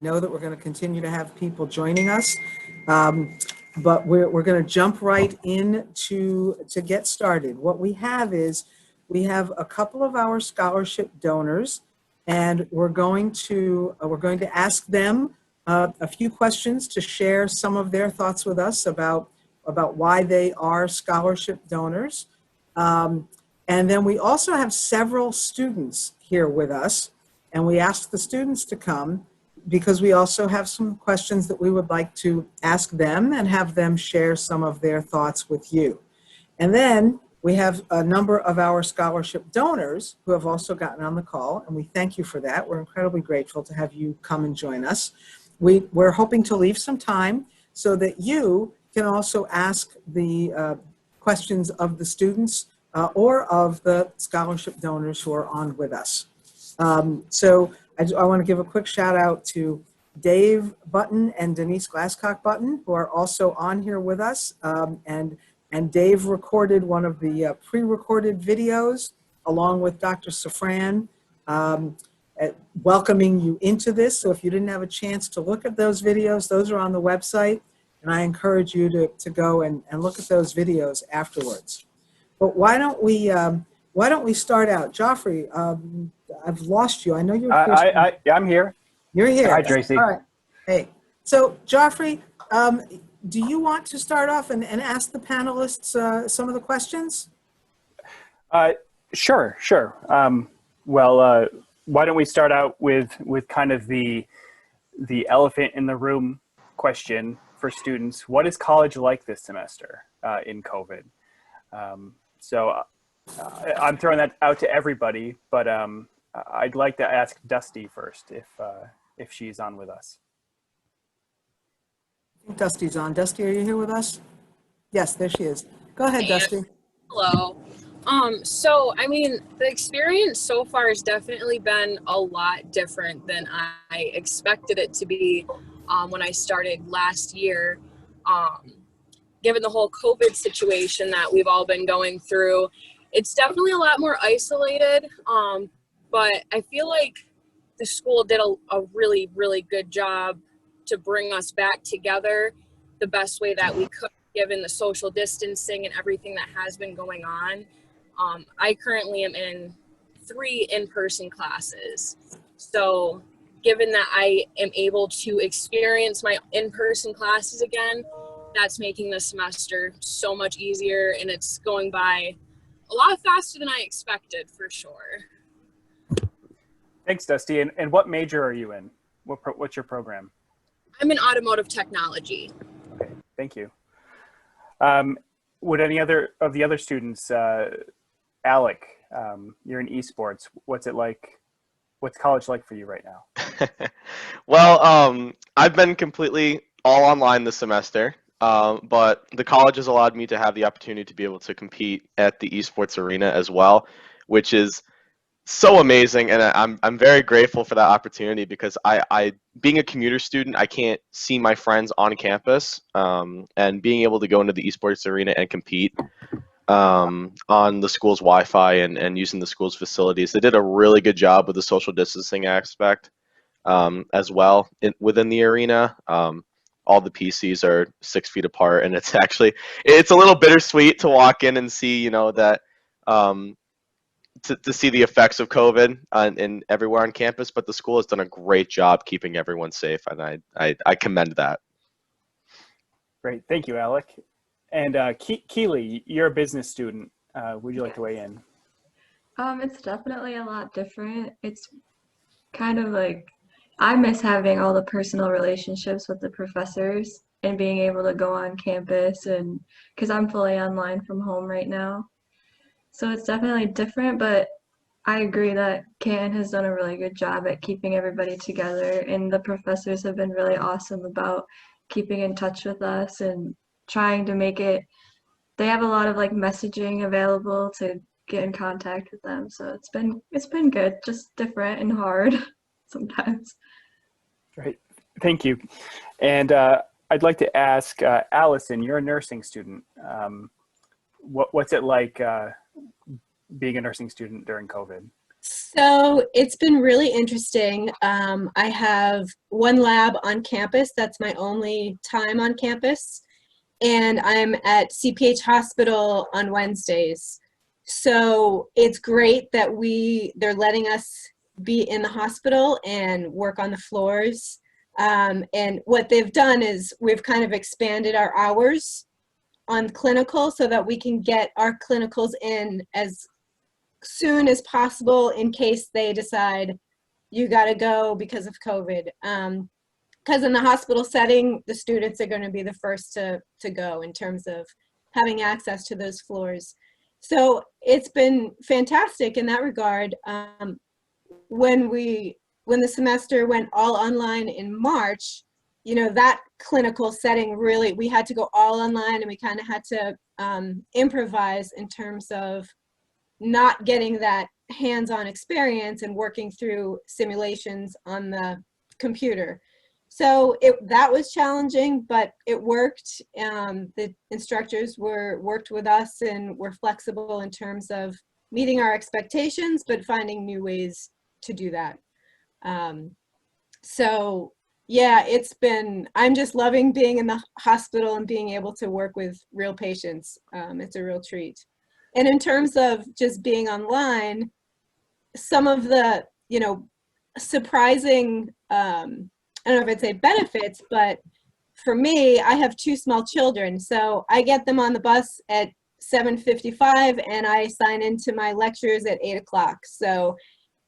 know that we're going to continue to have people joining us, but we're going to jump right in to get started. What we have is we have a couple of our scholarship donors, and we're going to ask them a few questions to share some of their thoughts with us about why they are scholarship donors. Um, and then we also have several students here with us, and we asked the students to come because we also have some questions that we would like to ask them and have them share some of their thoughts with you. And then we have a number of our scholarship donors who have also gotten on the call, and we thank you for that. We're incredibly grateful to have you come and join us. We're hoping to leave some time so that you can also ask the questions of the students or of the scholarship donors who are on with us. So I want to give a quick shout out to Dave Button and Denise Glasscock Button, who are also on here with us. And Dave recorded one of the pre-recorded videos along with Dr. Safran, welcoming you into this. So if you didn't have a chance to look at those videos, those are on the website. And I encourage you to go and look at those videos afterwards. But why don't we start out? Joffrey, I've lost you. I know you're here. I'm here. You're here. Hi, Tracy. All right. Hey. So, Joffrey, do you want to start off and ask the panelists some of the questions? Sure. Well, why don't we start out with kind of the elephant in the room question for students? What is college like this semester in COVID? So I'm throwing that out to everybody, but I'd like to ask Dusty first if she's on with us. I think Dusty's on. Dusty, are you here with us? Yes, there she is. Go ahead, Dusty. Hello. So, I mean, the experience so far has definitely been a lot different than I expected it to be when I started last year. Given the whole COVID situation that we've all been going through, it's definitely a lot more isolated, but I feel like the school did a really, really good job to bring us back together the best way that we could, given the social distancing and everything that has been going on. I currently am in 3 in-person classes. So given that I am able to experience my in-person classes again, that's making the semester so much easier, and it's going by a lot faster than I expected, for sure. Thanks, Dusty. And what major are you in? What's your program? I'm in automotive technology. Okay, thank you. Would any other of the other students, Alec, you're in esports. What's it like? What's college like for you right now? Well, I've been completely all online this semester, but the college has allowed me to have the opportunity to be able to compete at the esports arena as well, which is so amazing, and I'm very grateful for that opportunity because I being a commuter student, I can't see my friends on campus, and being able to go into the esports arena and compete on the school's Wi-Fi and using the school's facilities. They did a really good job with the social distancing aspect as well within the arena. All the PCs are 6 feet apart, and it's a little bittersweet to walk in and see, that to see the effects of COVID and everywhere on campus. But the school has done a great job keeping everyone safe, and I commend that. Great, thank you, Alec. And Keely, you're a business student. Would you like to weigh in? It's definitely a lot different. It's kind of like I miss having all the personal relationships with the professors and being able to go on campus, and because I'm fully online from home right now. So it's definitely different, but I agree that Canton has done a really good job at keeping everybody together, and the professors have been really awesome about keeping in touch with us and trying to make it. They have a lot of like messaging available to get in contact with them, so it's been good, just different and hard sometimes. Great, thank you. And I'd like to ask Allison, you're a nursing student. What's it like being a nursing student during COVID? So it's been really interesting. I have one lab on campus. That's my only time on campus. And I'm at CPH Hospital on Wednesdays. So it's great that they're letting us be in the hospital and work on the floors. And what they've done is we've kind of expanded our hours on clinical so that we can get our clinicals in as soon as possible in case they decide you got to go because of COVID. Because in the hospital setting, the students are going to be the first to go in terms of having access to those floors. So it's been fantastic in that regard. When the semester went all online in March, you know, that clinical setting really, we had to go all online, and we kind of had to improvise in terms of not getting that hands-on experience and working through simulations on the computer. So that was challenging, but it worked. The instructors worked with us and were flexible in terms of meeting our expectations, but finding new ways to do that. So yeah, I'm just loving being in the hospital and being able to work with real patients. It's a real treat. And in terms of just being online, some of the, you know, surprising, I don't know if I'd say benefits, but for me, I have 2 small children. So I get them on the bus at 7:55 and I sign into my lectures at 8 o'clock. So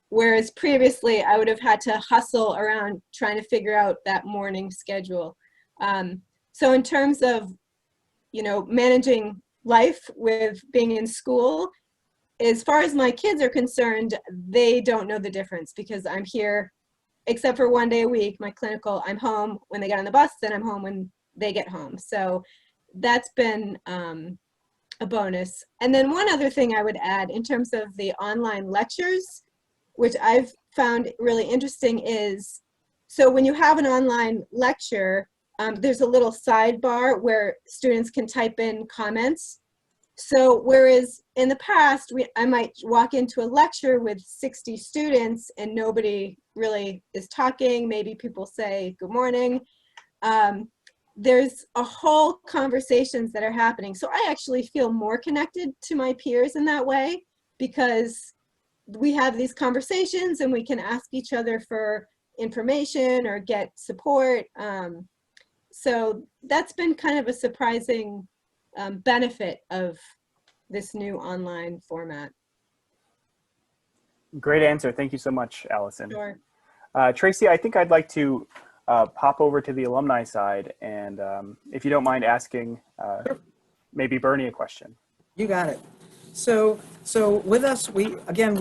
whereas previously I would have had to hustle around trying to figure out that morning schedule. So in terms of, you know, managing life with being in school, as far as my kids are concerned, they don't know the difference because I'm here, except for one day a week, my clinical, I'm home when they get on the bus, then I'm home when they get home. So that's been a bonus. And then one other thing I would add in terms of the online lectures, which I've found really interesting is, so when you have an online lecture, there's a little sidebar where students can type in comments. So whereas in the past, I might walk into a lecture with 60 students and nobody really is talking, maybe people say good morning. There's a whole conversations that are happening. So I actually feel more connected to my peers in that way because we have these conversations and we can ask each other for information or get support. So that's been kind of a surprising benefit of this new online format. Great answer. Thank you so much, Allison. Sure. Tracy, I think I'd like to pop over to the alumni side and if you don't mind asking maybe Bernie a question. You got it. So with us, we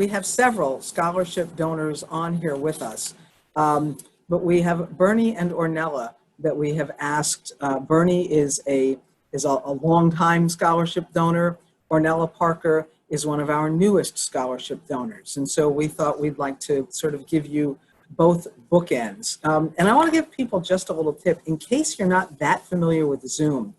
have several scholarship donors on here with us, but we have Bernie and Ornella that we have asked. Bernie is a longtime scholarship donor. Ornella Parker is one of our newest scholarship donors, and so we thought we'd like to sort of give you both bookends. And I want to give people just a little tip in case you're not that familiar with Zoom.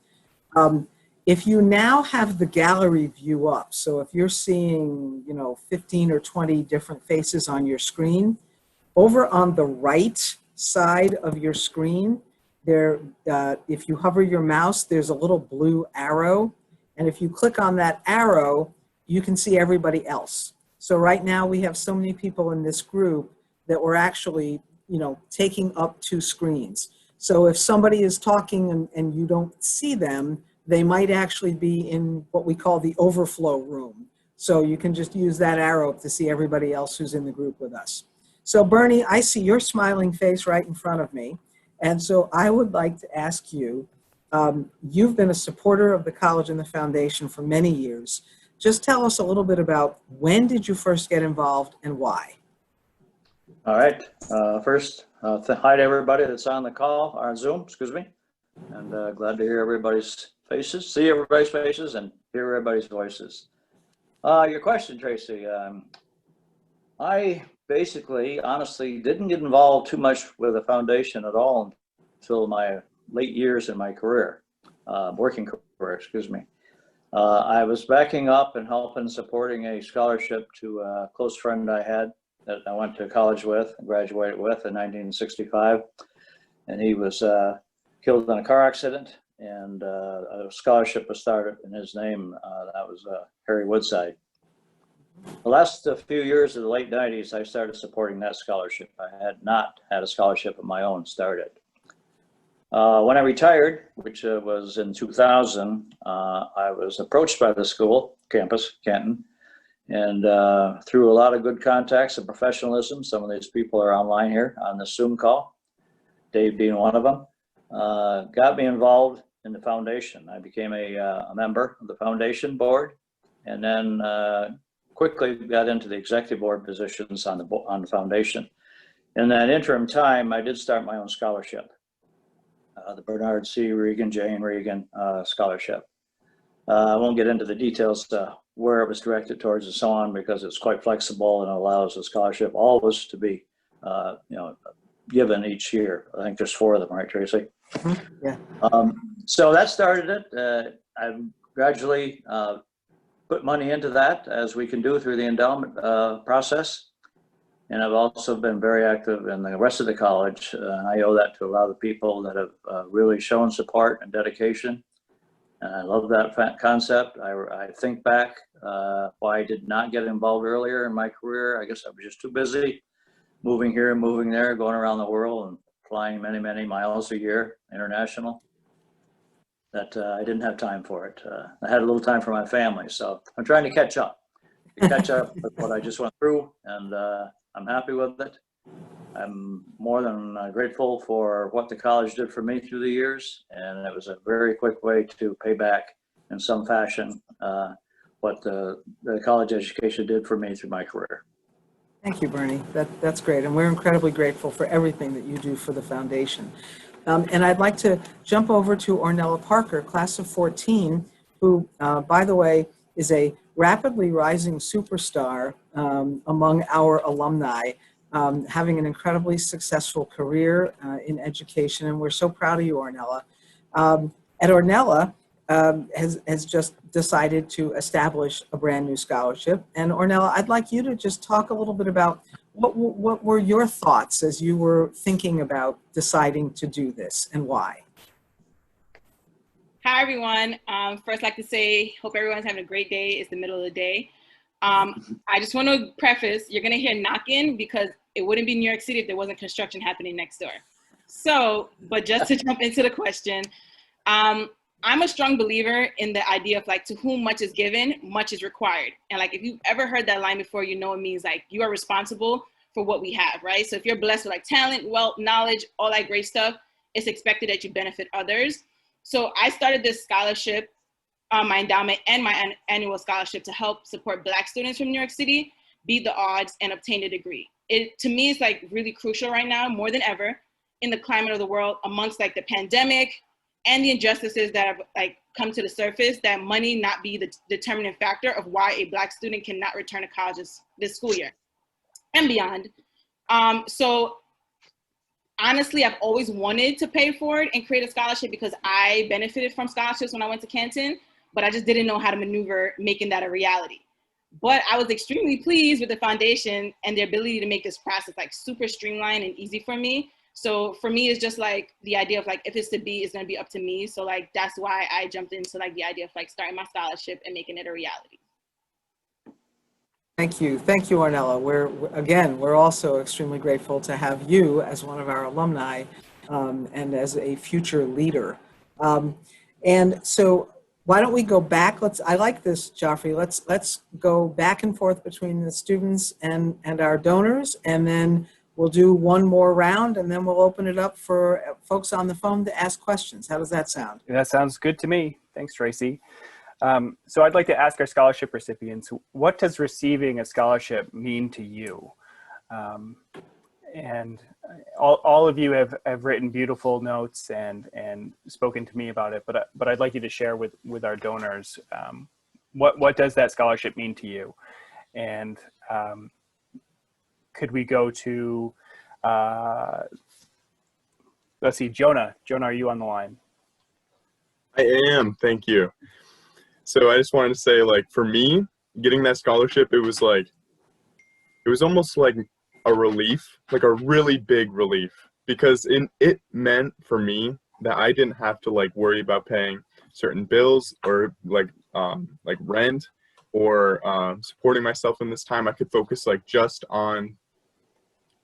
If you now have the gallery view up, so if you're seeing, 15 or 20 different faces on your screen, over on the right side of your screen, there, if you hover your mouse, there's a little blue arrow. And if you click on that arrow, you can see everybody else. So right now we have so many people in this group that we're actually, taking up 2 screens. So if somebody is talking and you don't see them, they might actually be in what we call the overflow room. So you can just use that arrow to see everybody else who's in the group with us. So Bernie, I see your smiling face right in front of me. And so I would like to ask you, you've been a supporter of the college and the foundation for many years. Just tell us a little bit about when did you first get involved and why? All right. First, hi to everybody that's on the call, or on Zoom, excuse me. And glad to hear everybody's faces, see everybody's faces, and hear everybody's voices. Your question, Tracy. I basically, honestly, didn't get involved too much with the foundation at all until my late years in my career, working career, excuse me. I was backing up and helping supporting a scholarship to a close friend I had that I went to college with and graduated with in 1965. And he was killed in a car accident, and a scholarship was started in his name. That was Harry Woodside. The last few years of the late 90s, I started supporting that scholarship. I had not had a scholarship of my own started. When I retired, which was in 2000, I was approached by the school campus, Canton, and through a lot of good contacts and professionalism, some of these people are online here on the Zoom call, Dave being one of them, got me involved in the foundation. I became a member of the foundation board, and then quickly got into the executive board positions on the foundation. In that interim time, I did start my own scholarship. The Bernard C. Regan, Jane Regan scholarship. I won't get into the details where it was directed towards and so on, because it's quite flexible and allows the scholarship always to be given each year. I think there's 4 of them, right, Tracy? Mm-hmm. Yeah. So that started it. I gradually put money into that, as we can do through the endowment process. And I've also been very active in the rest of the college. I owe that to a lot of the people that have really shown support and dedication. And I love that concept. I think back why I did not get involved earlier in my career. I guess I was just too busy moving here and moving there, going around the world and flying many, many miles a year, international, that I didn't have time for it. I had a little time for my family. So I'm trying to catch up with what I just went through, and I'm happy with it. I'm more than grateful for what the college did for me through the years, and it was a very quick way to pay back in some fashion what the college education did for me through my career. Thank you, Bernie. That's great. And we're incredibly grateful for everything that you do for the foundation. And I'd like to jump over to Ornella Parker, class of 14, who, by the way, is a rapidly rising superstar among our alumni, having an incredibly successful career in education. And we're so proud of you, Ornella. At Ornella, has just decided to establish a brand new scholarship. And Ornella, I'd like you to just talk a little bit about what were your thoughts as you were thinking about deciding to do this, and why? Hi, everyone. First, I'd like to say, hope everyone's having a great day. It's the middle of the day. I just want to preface, you're going to hear knocking because it wouldn't be New York City if there wasn't construction happening next door. So, but just to jump into the question, I'm a strong believer in the idea of like, to whom much is given, much is required. And like, if you've ever heard that line before, you know it means like you are responsible for what we have, right? So if you're blessed with like talent, wealth, knowledge, all that great stuff, it's expected that you benefit others. So I started this scholarship, my endowment and my annual scholarship, to help support Black students from New York City beat the odds and obtain a degree. It, to me, is like really crucial right now, more than ever, in the climate of the world, amongst like the pandemic and the injustices that have like come to the surface, that money not be the determining factor of why a Black student cannot return to college this school year and beyond. So honestly, I've always wanted to pay for it and create a scholarship because I benefited from scholarships when I went to Canton, but I just didn't know how to maneuver making that a reality. But I was extremely pleased with the foundation and their ability to make this process like super streamlined and easy for me. So for me, it's just like the idea of like, if it's to be, it's gonna be up to me. So like, that's why I jumped into like the idea of like starting my scholarship and making it a reality. Thank you, Ornella. We're also extremely grateful to have you as one of our alumni and as a future leader. And so why don't we go back? I like this, Joffrey. Let's go back and forth between the students and our donors, and then we'll do one more round, and then we'll open it up for folks on the phone to ask questions. How does that sound? That sounds good to me. Thanks, Tracy. So I'd like to ask our scholarship recipients, what does receiving a scholarship mean to you? And all of you have written beautiful notes and spoken to me about it, but I'd like you to share with our donors, what does that scholarship mean to you? And could we go to, let's see, Jonah. Jonah, are you on the line? I am, thank you. So I just wanted to say, like, for me, getting that scholarship, it was almost like a relief, like a really big relief, because it meant for me that I didn't have to like worry about paying certain bills or like rent or supporting myself in this time. I could focus like just on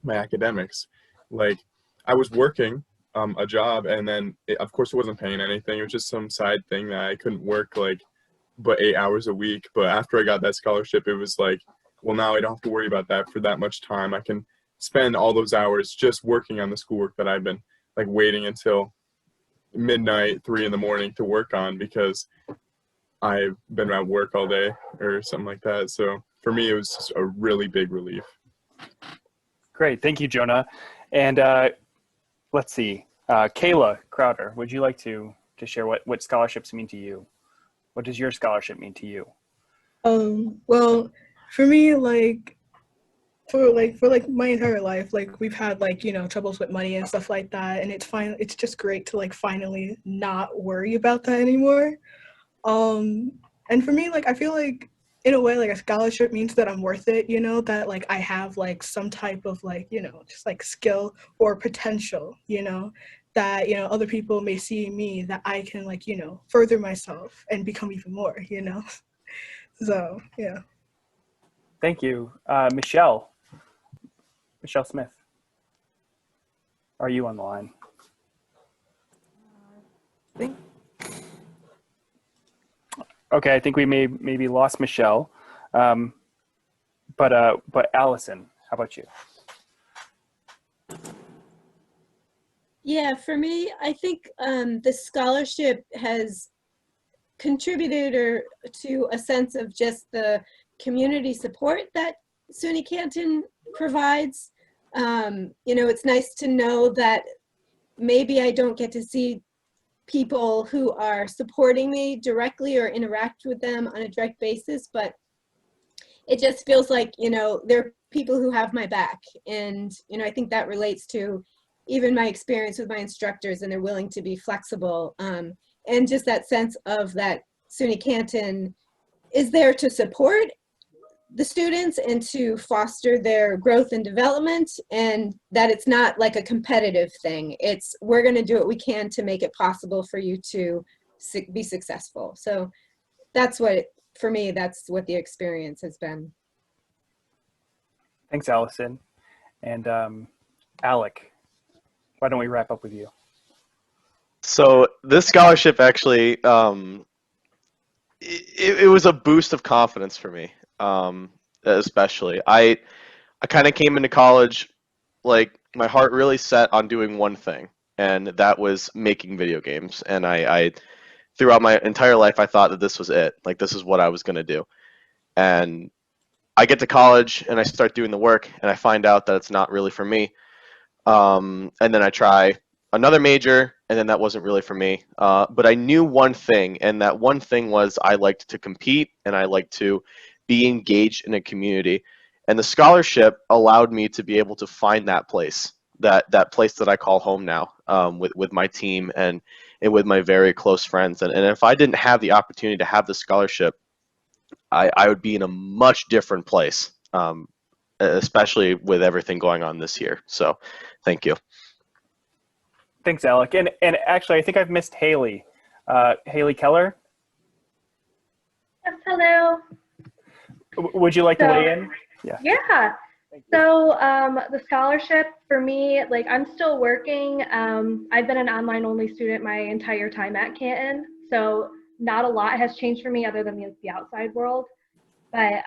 my academics. Like I was working a job, and then of course it wasn't paying anything. It was just some side thing that I couldn't work like but 8 hours a week. But after I got that scholarship, it was like, well, now I don't have to worry about that for that much time. I can spend all those hours just working on the schoolwork that I've been like waiting until midnight, 3 in the morning to work on because I've been at work all day or something like that. So for me, it was just a really big relief. Great. Thank you, Jonah. And let's see. Kayla Crowder, would you like to share what scholarships mean to you? What does your scholarship mean to you? Well, for me, for my entire life, like we've had troubles with money and stuff like that, and it's just great to like finally not worry about that anymore. And for me, like I feel like in a way like a scholarship means that I'm worth it, that like I have like some type of like, just like skill or potential, that other people may see in me that I can like, further myself and become even more, So yeah. Thank you. Michelle Smith, are you on the line? Okay, I think we maybe lost Michelle. But Allison, how about you? Yeah, for me, I think the scholarship has contributed to a sense of just the community support that SUNY Canton provides. It's nice to know that maybe I don't get to see people who are supporting me directly or interact with them on a direct basis, but it just feels like, there are people who have my back. And, I think that relates to even my experience with my instructors, and they're willing to be flexible. And just that sense of that SUNY Canton is there to support the students and to foster their growth and development, and that it's not like a competitive thing. It's we're going to do what we can to make it possible for you to be successful. So that's for me, that's what the experience has been. Thanks, Allison. And Alec, why don't we wrap up with you? So this scholarship actually, it was a boost of confidence for me, especially. I kind of came into college, like my heart really set on doing one thing, and that was making video games. And I throughout my entire life, I thought that this was it. Like this is what I was going to do. And I get to college and I start doing the work, and I find out that it's not really for me. And then I try another major, and then that wasn't really for me. But I knew one thing, and that one thing was I liked to compete, and I liked to be engaged in a community. And the scholarship allowed me to be able to find that place, that place that I call home now, with my team and with my very close friends. And if I didn't have the opportunity to have the scholarship, I would be in a much different place, especially with everything going on this year. So thank you. Thanks, Alec. And actually, I think I've missed Haley. Haley Keller? Yes, hello. Would you like to weigh in? Yeah. So the scholarship for me, like I'm still working. I've been an online only student my entire time at Canton. So not a lot has changed for me other than the outside world. But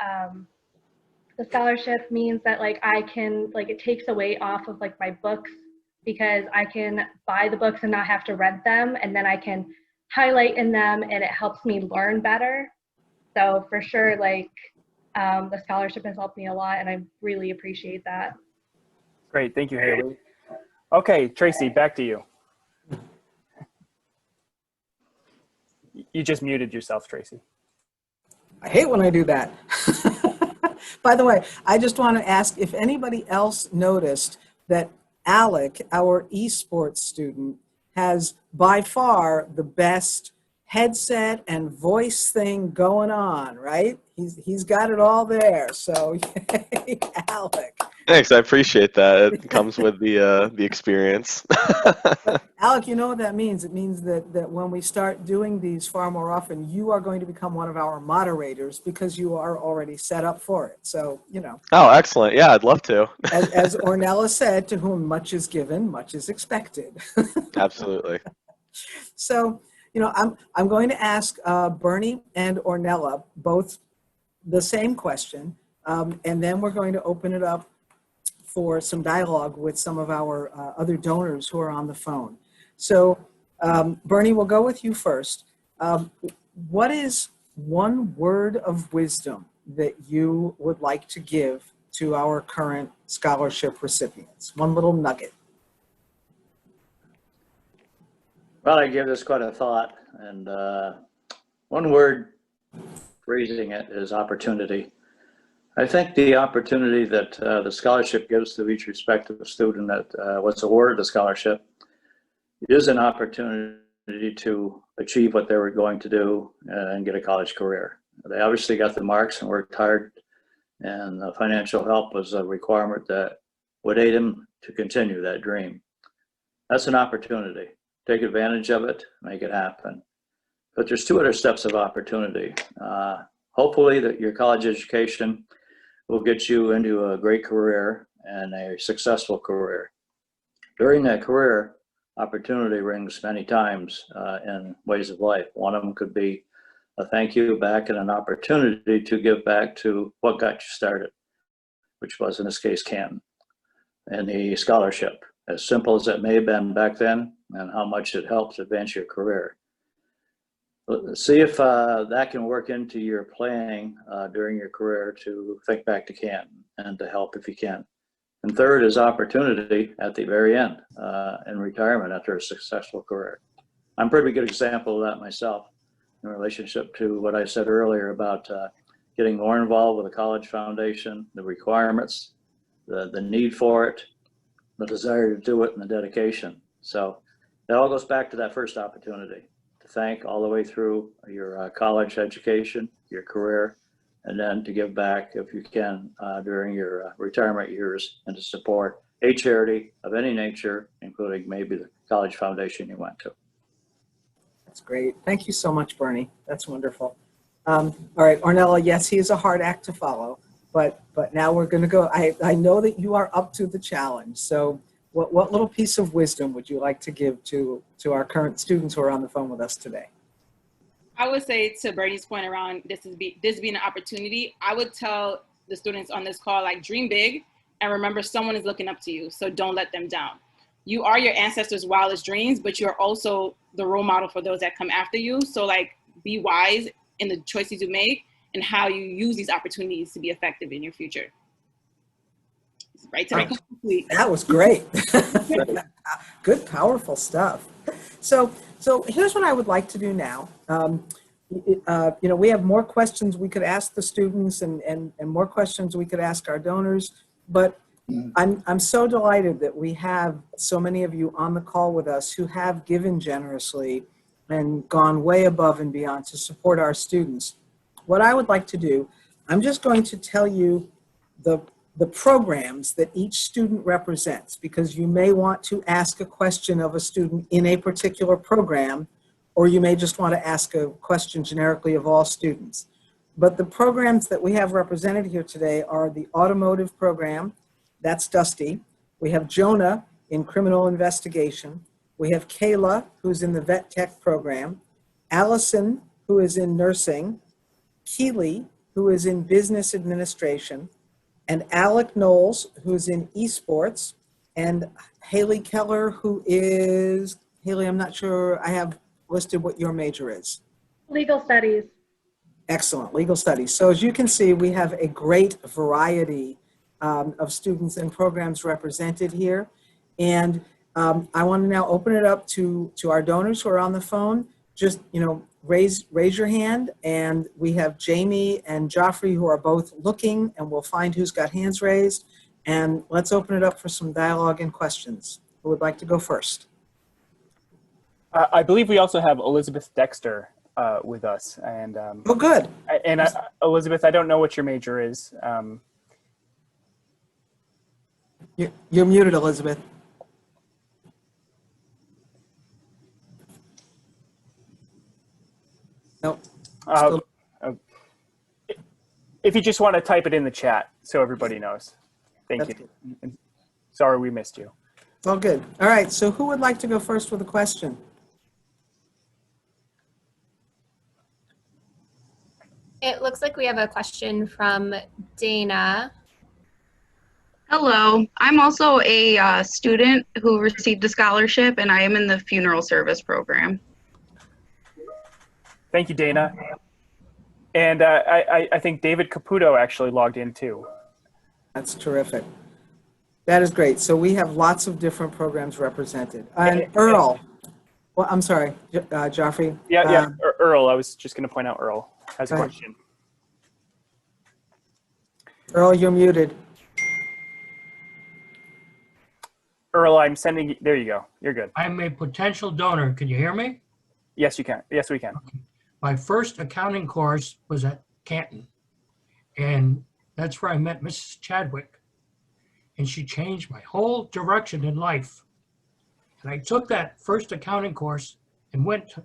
the scholarship means that like I can, like it takes a weight off of like my books, because I can buy the books and not have to rent them, and then I can highlight in them, and it helps me learn better. So for sure, like the scholarship has helped me a lot, and I really appreciate that. Great, thank you, Haley. Okay, Tracy, back to you. You just muted yourself, Tracy. I hate when I do that. By the way, I just want to ask if anybody else noticed that Alec, our esports student, has by far the best headset and voice thing going on, right? He's got it all there. So, yay, Alec. Thanks, I appreciate that. It comes with the experience. Alec, you know what that means? It means that when we start doing these far more often, you are going to become one of our moderators because you are already set up for it. So, you know. Oh, excellent. Yeah, I'd love to. As Ornella said, to whom much is given, much is expected. Absolutely. So, you know, I'm going to ask Bernie and Ornella both the same question, and then we're going to open it up for some dialogue with some of our other donors who are on the phone. So, Bernie, we'll go with you first. What is one word of wisdom that you would like to give to our current scholarship recipients? One little nugget. Well, I give this quite a thought, and one word phrasing it is opportunity. I think the opportunity that the scholarship gives to each respective student that was awarded the scholarship is an opportunity to achieve what they were going to do and get a college career. They obviously got the marks and worked hard, and the financial help was a requirement that would aid them to continue that dream. That's an opportunity. Take advantage of it, make it happen. But there's two other steps of opportunity. Hopefully that your college education will get you into a great career and a successful career. During that career, opportunity rings many times in ways of life. One of them could be a thank you back and an opportunity to give back to what got you started, which was in this case Canton, and the scholarship. As simple as it may have been back then, and how much it helps advance your career. See if that can work into your planning during your career to think back to Canton and to help if you can. And third is opportunity at the very end in retirement after a successful career. I'm a pretty good example of that myself in relationship to what I said earlier about getting more involved with the college foundation, the requirements, the need for it, the desire to do it, and the dedication. So that all goes back to that first opportunity to thank all the way through your college education, your career, and then to give back if you can during your retirement years and to support a charity of any nature, including maybe the college foundation you went to. That's great. Thank you so much, Bernie. That's wonderful. All right, Ornella, yes, he is a hard act to follow, but now we're going to go. I know that you are up to the challenge. So what little piece of wisdom would you like to give to our current students who are on the phone with us today? I would say, to Bernie's point around this being an opportunity, I would tell the students on this call, like, dream big and remember someone is looking up to you, so don't let them down. You are your ancestors' wildest dreams, but you're also the role model for those that come after you. So, like, be wise in the choices you make and how you use these opportunities to be effective in your future. Right to the complete. That was great. Good, powerful stuff. So here's what I would like to do now. You know, we have more questions we could ask the students and more questions we could ask our donors, but I'm so delighted that we have so many of you on the call with us who have given generously and gone way above and beyond to support our students. What I would like to do, I'm just going to tell you the programs that each student represents, because you may want to ask a question of a student in a particular program, or you may just want to ask a question generically of all students. But the programs that we have represented here today are the automotive program, that's Dusty. We have Jonah in criminal investigation. We have Kayla, who's in the vet tech program, Allison, who is in nursing, Keely, who is in business administration, and Alec Knowles, who's in esports, and Haley Keller, who is, Haley, I'm not sure I have listed what your major is. Legal studies. Excellent, legal studies. So as you can see, we have a great variety of students and programs represented here. And I want to now open it up to our donors who are on the phone. Just, you know, raise your hand, and we have Jamie and Joffrey who are both looking, and we'll find who's got hands raised. And let's open it up for some dialogue and questions. Who would like to go first? I believe we also have Elizabeth Dexter with us. And Oh, good. Elizabeth, I don't know what your major is. You're muted, Elizabeth. Nope. Still- If you just want to type it in the chat so everybody knows. Thank That's you. And sorry we missed you. It's all good. All right, so who would like to go first with a question? It looks like we have a question from Dana. Hello, I'm also a student who received a scholarship, and I am in the funeral service program. Thank you, Dana. And I think David Caputo actually logged in too. That's terrific. That is great. So we have lots of different programs represented. And Earl, well, I'm sorry, Joffrey. Yeah, Earl, I was just going to point out Earl has a Go ahead. question. Earl, you're muted. Earl, I'm sending you, there you go. You're good. I'm a potential donor. Can you hear me? Yes, you can. Yes, we can. My first accounting course was at Canton, and that's where I met Mrs. Chadwick, and she changed my whole direction in life. And I took that first accounting course and went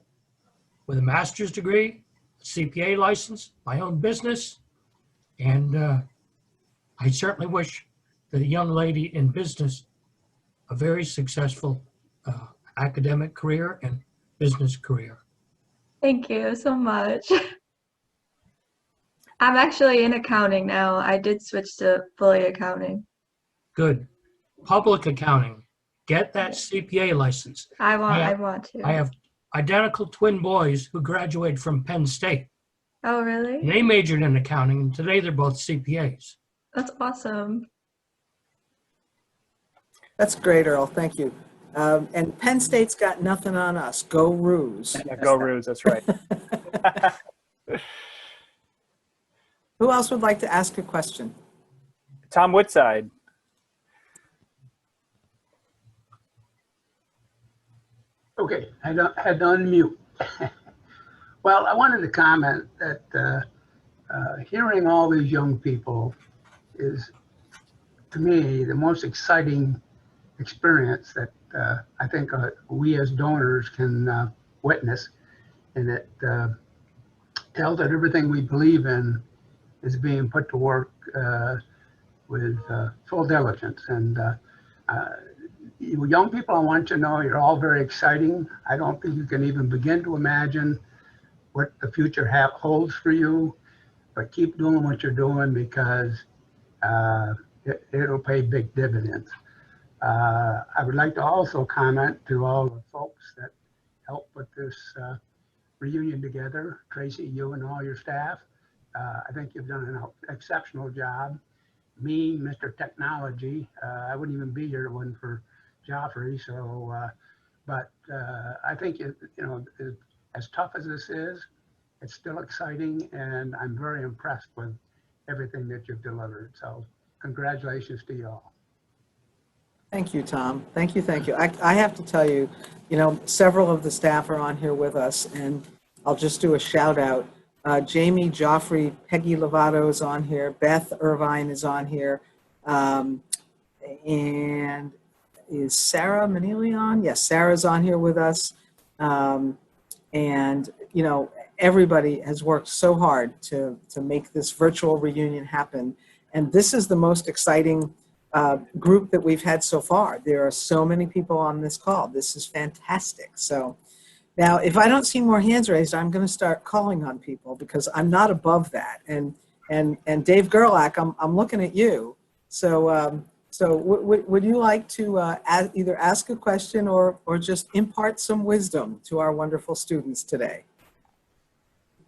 with a master's degree, a CPA license, my own business, and I certainly wish the young lady in business a very successful academic career and business career. Thank you so much. I'm actually in accounting now. I did switch to fully accounting. Good. Public accounting. Get that CPA license. I want to. I have identical twin boys who graduated from Penn State. Oh, really? And they majored in accounting, and today they're both CPAs. That's awesome. That's great, Earl. Thank you. And Penn State's got nothing on us. Go Roos. Yeah, go Roos. That's right. Who else would like to ask a question? Tom Woodside. Okay, I had to unmute. Well, I wanted to comment that hearing all these young people is, to me, the most exciting experience that I think we as donors can witness, and it tells that everything we believe in is being put to work with full diligence. And you young people, I want you to know you're all very exciting. I don't think you can even begin to imagine what the future holds for you, but keep doing what you're doing because it'll pay big dividends. I would like to also comment to all the folks that helped put this reunion together. Tracy, you and all your staff. I think you've done an exceptional job. Me, Mr. Technology, I wouldn't even be here if it wasn't for Joffrey. So, but I think, as tough as this is, it's still exciting, and I'm very impressed with everything that you've delivered. So congratulations to you all. Thank you, Tom. Thank you, thank you. I have to tell you, several of the staff are on here with us, and I'll just do a shout out. Jamie, Joffrey, Peggy Lovato is on here. Beth Irvine is on here. And is Sarah Manili on? Yes, Sarah's on here with us. And, everybody has worked so hard to make this virtual reunion happen. And this is the most exciting group that we've had so far. There are so many people on this call. This is fantastic. So now, if I don't see more hands raised, I'm going to start calling on people because I'm not above that. And Dave Gerlach, I'm looking at you. So would you like to either ask a question or just impart some wisdom to our wonderful students today?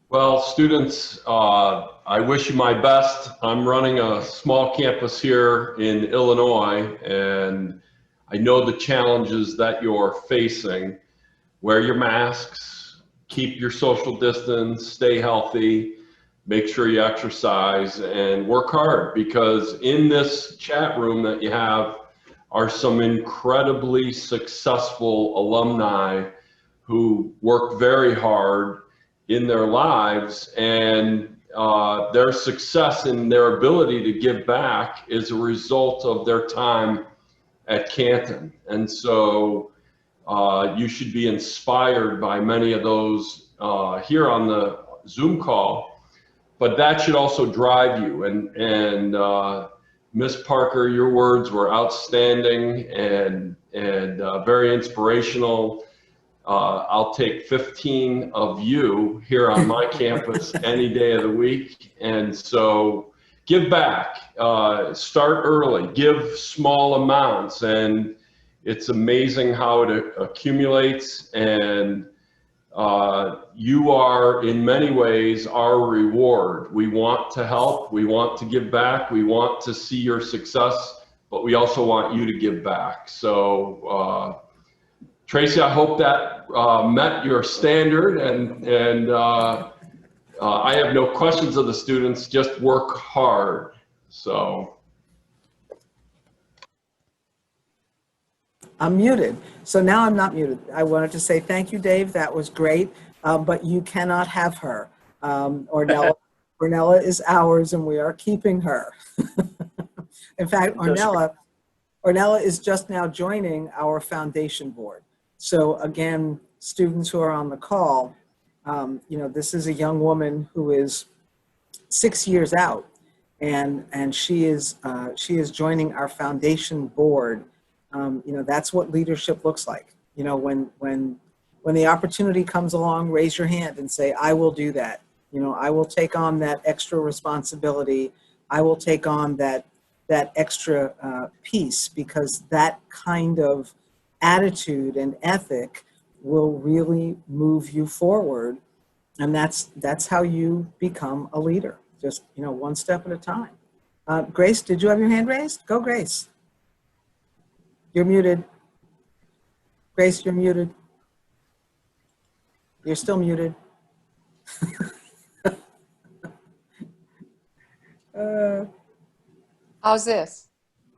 Well, students, I wish you my best. I'm running a small campus here in Illinois, and I know the challenges that you're facing. Wear your masks, keep your social distance, stay healthy, make sure you exercise, and work hard, because in this chat room that you have are some incredibly successful alumni who worked very hard in their lives, and their success and their ability to give back is a result of their time at Canton. And so you should be inspired by many of those here on the Zoom call, but that should also drive you. And Ms. Parker, your words were outstanding and very inspirational. I'll take 15 of you here on my campus any day of the week. And so give back, start early, give small amounts, and it's amazing how it accumulates. And you are in many ways our reward. We want to help, we want to give back, we want to see your success, but we also want you to give back. So Tracy, I hope that met your standard, and I have no questions of the students, just work hard. So. I'm muted. So now I'm not muted. I wanted to say thank you, Dave. That was great. But you cannot have her. Ornella is ours, and we are keeping her. In fact, Ornella is just now joining our foundation board. So again, students who are on the call, you know, this is a young woman who is 6 years out, and she is joining our foundation board. You know, that's what leadership looks like. You know, when the opportunity comes along, raise your hand and say, I will do that. You know, I will take on that extra responsibility. I will take on that extra piece, because that kind of attitude and ethic will really move you forward. And that's how you become a leader. Just, you know, one step at a time. Grace, did you have your hand raised? Go, Grace. You're muted. Grace, you're muted. You're still muted. How's this?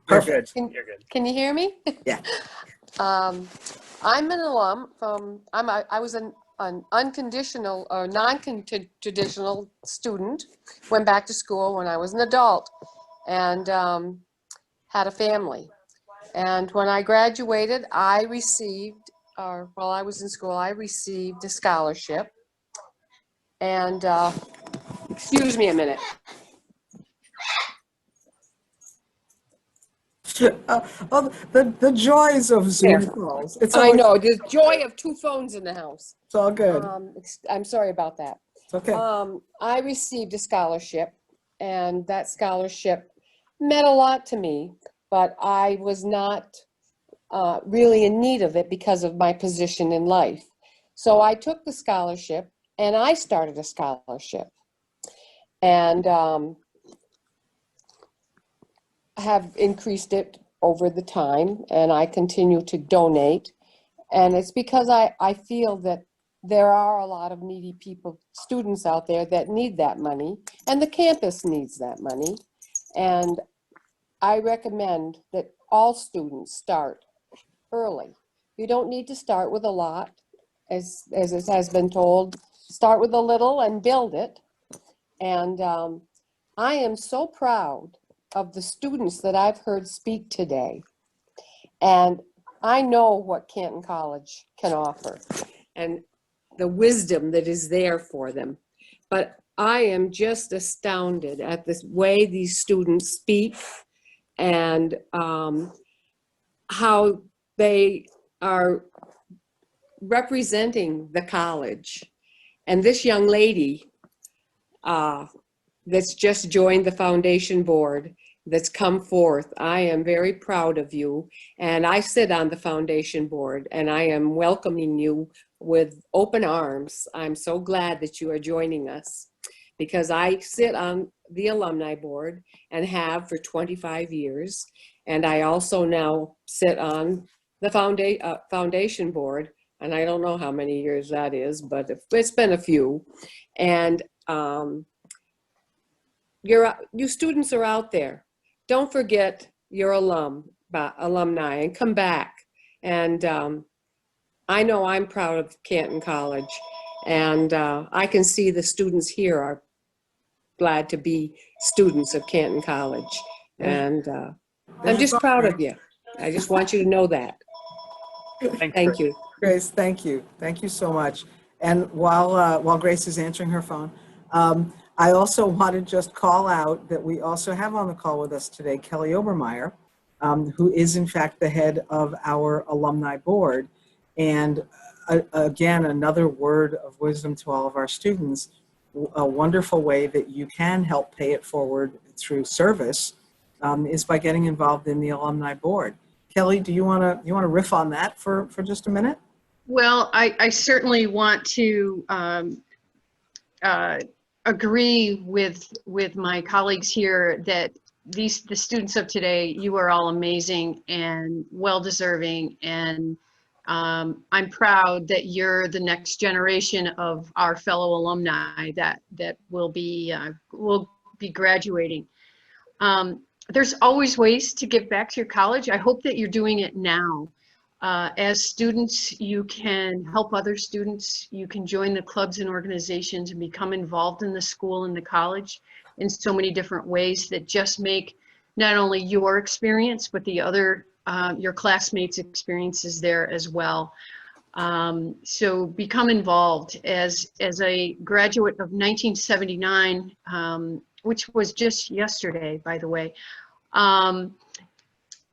Perfect. You're good. Can you hear me? Yeah. I'm an alum from, I was an unconditional or non-traditional student, went back to school when I was an adult, and had a family. And when I graduated, I received, or while I was in school, I received a scholarship. And excuse me a minute. The joys of Zoom calls. It's I always, know, the joy of two phones in the house. It's all good. I'm sorry about that. It's okay. I received a scholarship, and that scholarship meant a lot to me, but I was not really in need of it because of my position in life. So I took the scholarship and I started a scholarship, and have increased it over the time, and I continue to donate. And it's because I feel that there are a lot of needy people, students out there that need that money, and the campus needs that money. And I recommend that all students start early. You don't need to start with a lot, as it has been told. Start with a little and build it. And I am so proud of the students that I've heard speak today. And I know what Canton College can offer and the wisdom that is there for them. But I am just astounded at the way these students speak, and how they are representing the college. And this young lady that's just joined the foundation board, that's come forth, I am very proud of you. And I sit on the foundation board, and I am welcoming you with open arms. I'm so glad that you are joining us, because I sit on the alumni board and have for 25 years. And I also now sit on the foundation board, and I don't know how many years that is, but it's been a few. And you students are out there. Don't forget your alumni, and come back. And I know I'm proud of Canton College, And I can see the students here are glad to be students of Canton College. And I'm just proud of you. I just want you to know that. Thank you. Grace, thank you. Thank you so much. And while Grace is answering her phone, I also want to just call out that we also have on the call with us today Kelly Obermeyer, who is in fact the head of our alumni board. And again, another word of wisdom to all of our students, a wonderful way that you can help pay it forward through service is by getting involved in the alumni board. Kelly, do you want to riff on that for just a minute? Well, I certainly want to agree with my colleagues here that the students of today, you are all amazing and well-deserving, and I'm proud that you're the next generation of our fellow alumni that will be graduating. There's always ways to give back to your college. I hope that you're doing it now. As students, you can help other students. You can join the clubs and organizations and become involved in the school and the college in so many different ways that just make not only your experience, but the other, your classmates' experiences there as well. So become involved. As a graduate of 1979, which was just yesterday, by the way,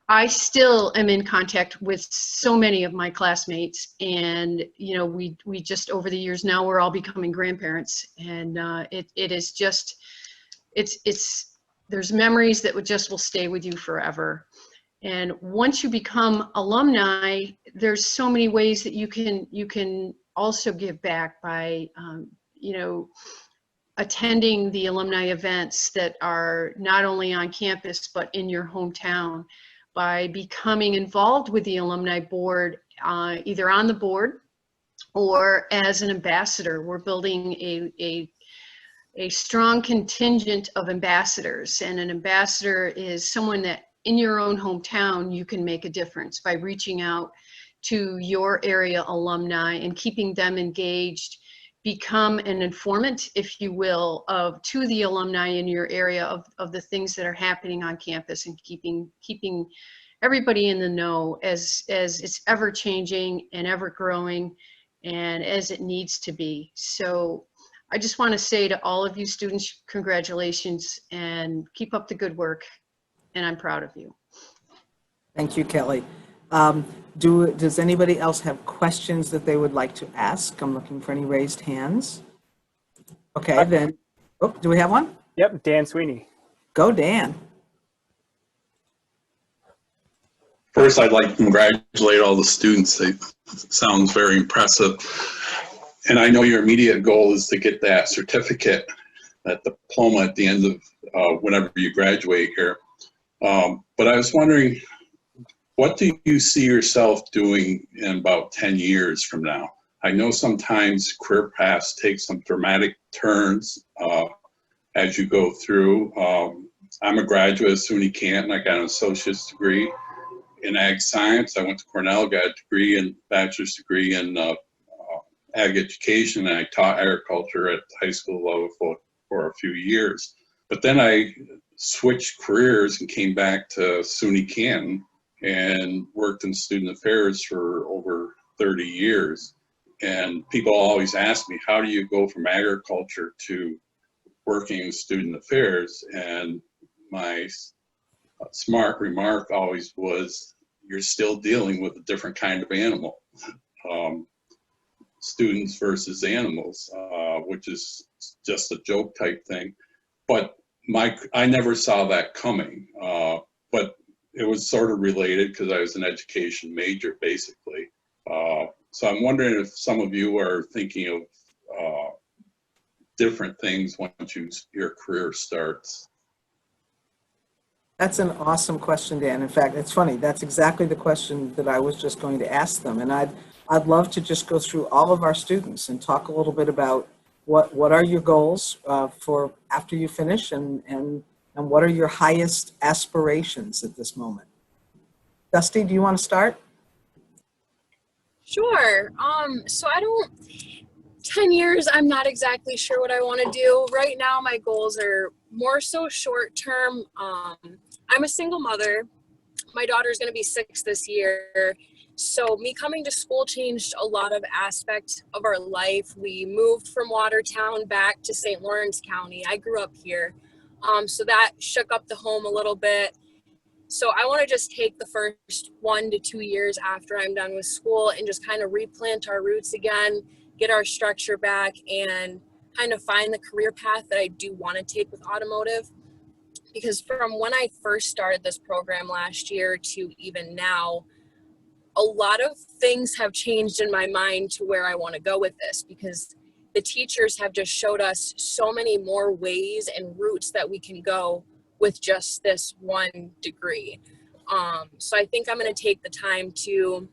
I still am in contact with so many of my classmates, and you know, we just over the years now we're all becoming grandparents, and it is just there's memories that will stay with you forever. And once you become alumni, there's so many ways that you can also give back by you know, attending the alumni events that are not only on campus but in your hometown, by becoming involved with the alumni board, either on the board or as an ambassador. We're building a strong contingent of ambassadors, and an ambassador is someone that in your own hometown you can make a difference by reaching out to your area alumni and keeping them engaged. Become an informant, if you will, to the alumni in your area of the things that are happening on campus, and keeping everybody in the know as it's ever changing and ever growing, and as it needs to be. So I just want to say to all of you students, congratulations, and keep up the good work, and I'm proud of you. Thank you, Kelly. Does anybody else have questions that they would like to ask? I'm looking for any raised hands. Okay, then. Oh, do we have one? Yep, Dan Sweeney. Go, Dan. First, I'd like to congratulate all the students. It sounds very impressive. And I know your immediate goal is to get that certificate, that diploma at the end of whenever you graduate here. But I was wondering, what do you see yourself doing in about 10 years from now? I know sometimes career paths take some dramatic turns as you go through. I'm a graduate of SUNY Canton. I got an associate's degree in ag science. I went to Cornell, got a degree and bachelor's degree in ag education, and I taught agriculture at high school level for a few years. But then I switched careers and came back to SUNY Canton and worked in student affairs for over 30 years. And people always ask me, how do you go from agriculture to working in student affairs? And my smart remark always was, you're still dealing with a different kind of animal. Students versus animals, which is just a joke type thing. But I never saw that coming. But it was sort of related because I was an education major, basically. So I'm wondering if some of you are thinking of different things once your career starts. That's an awesome question, Dan. In fact, it's funny. That's exactly the question that I was just going to ask them. And I'd love to just go through all of our students and talk a little bit about what are your goals for after you finish, and what are your highest aspirations at this moment. Dusty, do you want to start? Sure. So 10 years, I'm not exactly sure what I want to do. Right now, my goals are more so short term. I'm a single mother. My daughter's going to be 6 this year. So me coming to school changed a lot of aspects of our life. We moved from Watertown back to St. Lawrence County. I grew up here. So that shook up the home a little bit. So I want to just take the first 1 to 2 years after I'm done with school and just kind of replant our roots again, get our structure back, and kind of find the career path that I do want to take with automotive. Because from when I first started this program last year to even now, a lot of things have changed in my mind to where I want to go with this, because the teachers have just showed us so many more ways and routes that we can go with just this one degree. So I think I'm going to take the time to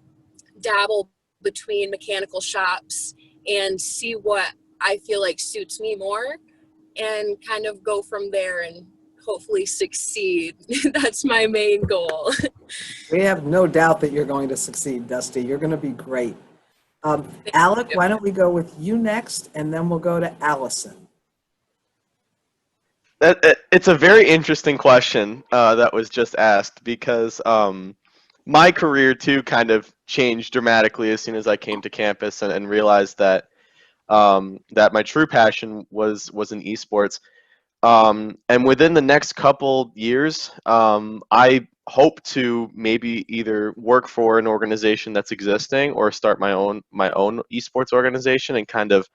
dabble between mechanical shops and see what I feel like suits me more, and kind of go from there and hopefully succeed. That's my main goal. We have no doubt that you're going to succeed, Dusty. You're going to be great. Alec, why don't we go with you next, and then we'll go to Allison. It's a very interesting question that was just asked, because my career too kind of changed dramatically as soon as I came to campus and realized that that my true passion was in esports. And within the next couple years, I hope to maybe either work for an organization that's existing or start my own esports organization and kind of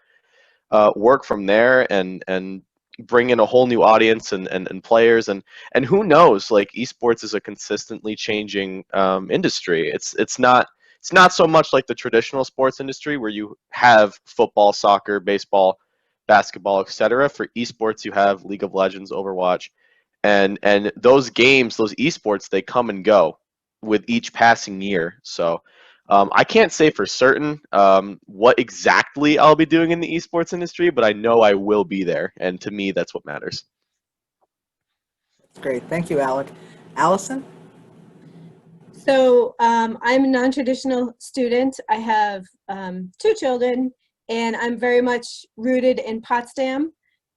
work from there and bring in a whole new audience and players, and who knows, like, esports is a consistently changing industry. It's not so much like the traditional sports industry where you have football, soccer, baseball, basketball, etc. For esports, you have League of Legends, Overwatch, and those games, those esports, they come and go with each passing year. So I can't say for certain what exactly I'll be doing in the esports industry, but I know I will be there, and to me, that's what matters. That's great. Thank you, Alec. Allison? So I'm a non-traditional student. I have 2 children, and I'm very much rooted in Potsdam.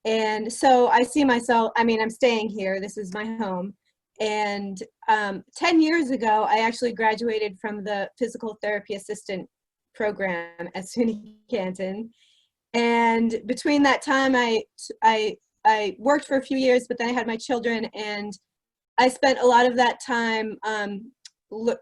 And so I see myself, I mean, I'm staying here. This is my home. And 10 years ago, I actually graduated from the physical therapy assistant program at SUNY Canton. And between that time, I worked for a few years, but then I had my children, and I spent a lot of that time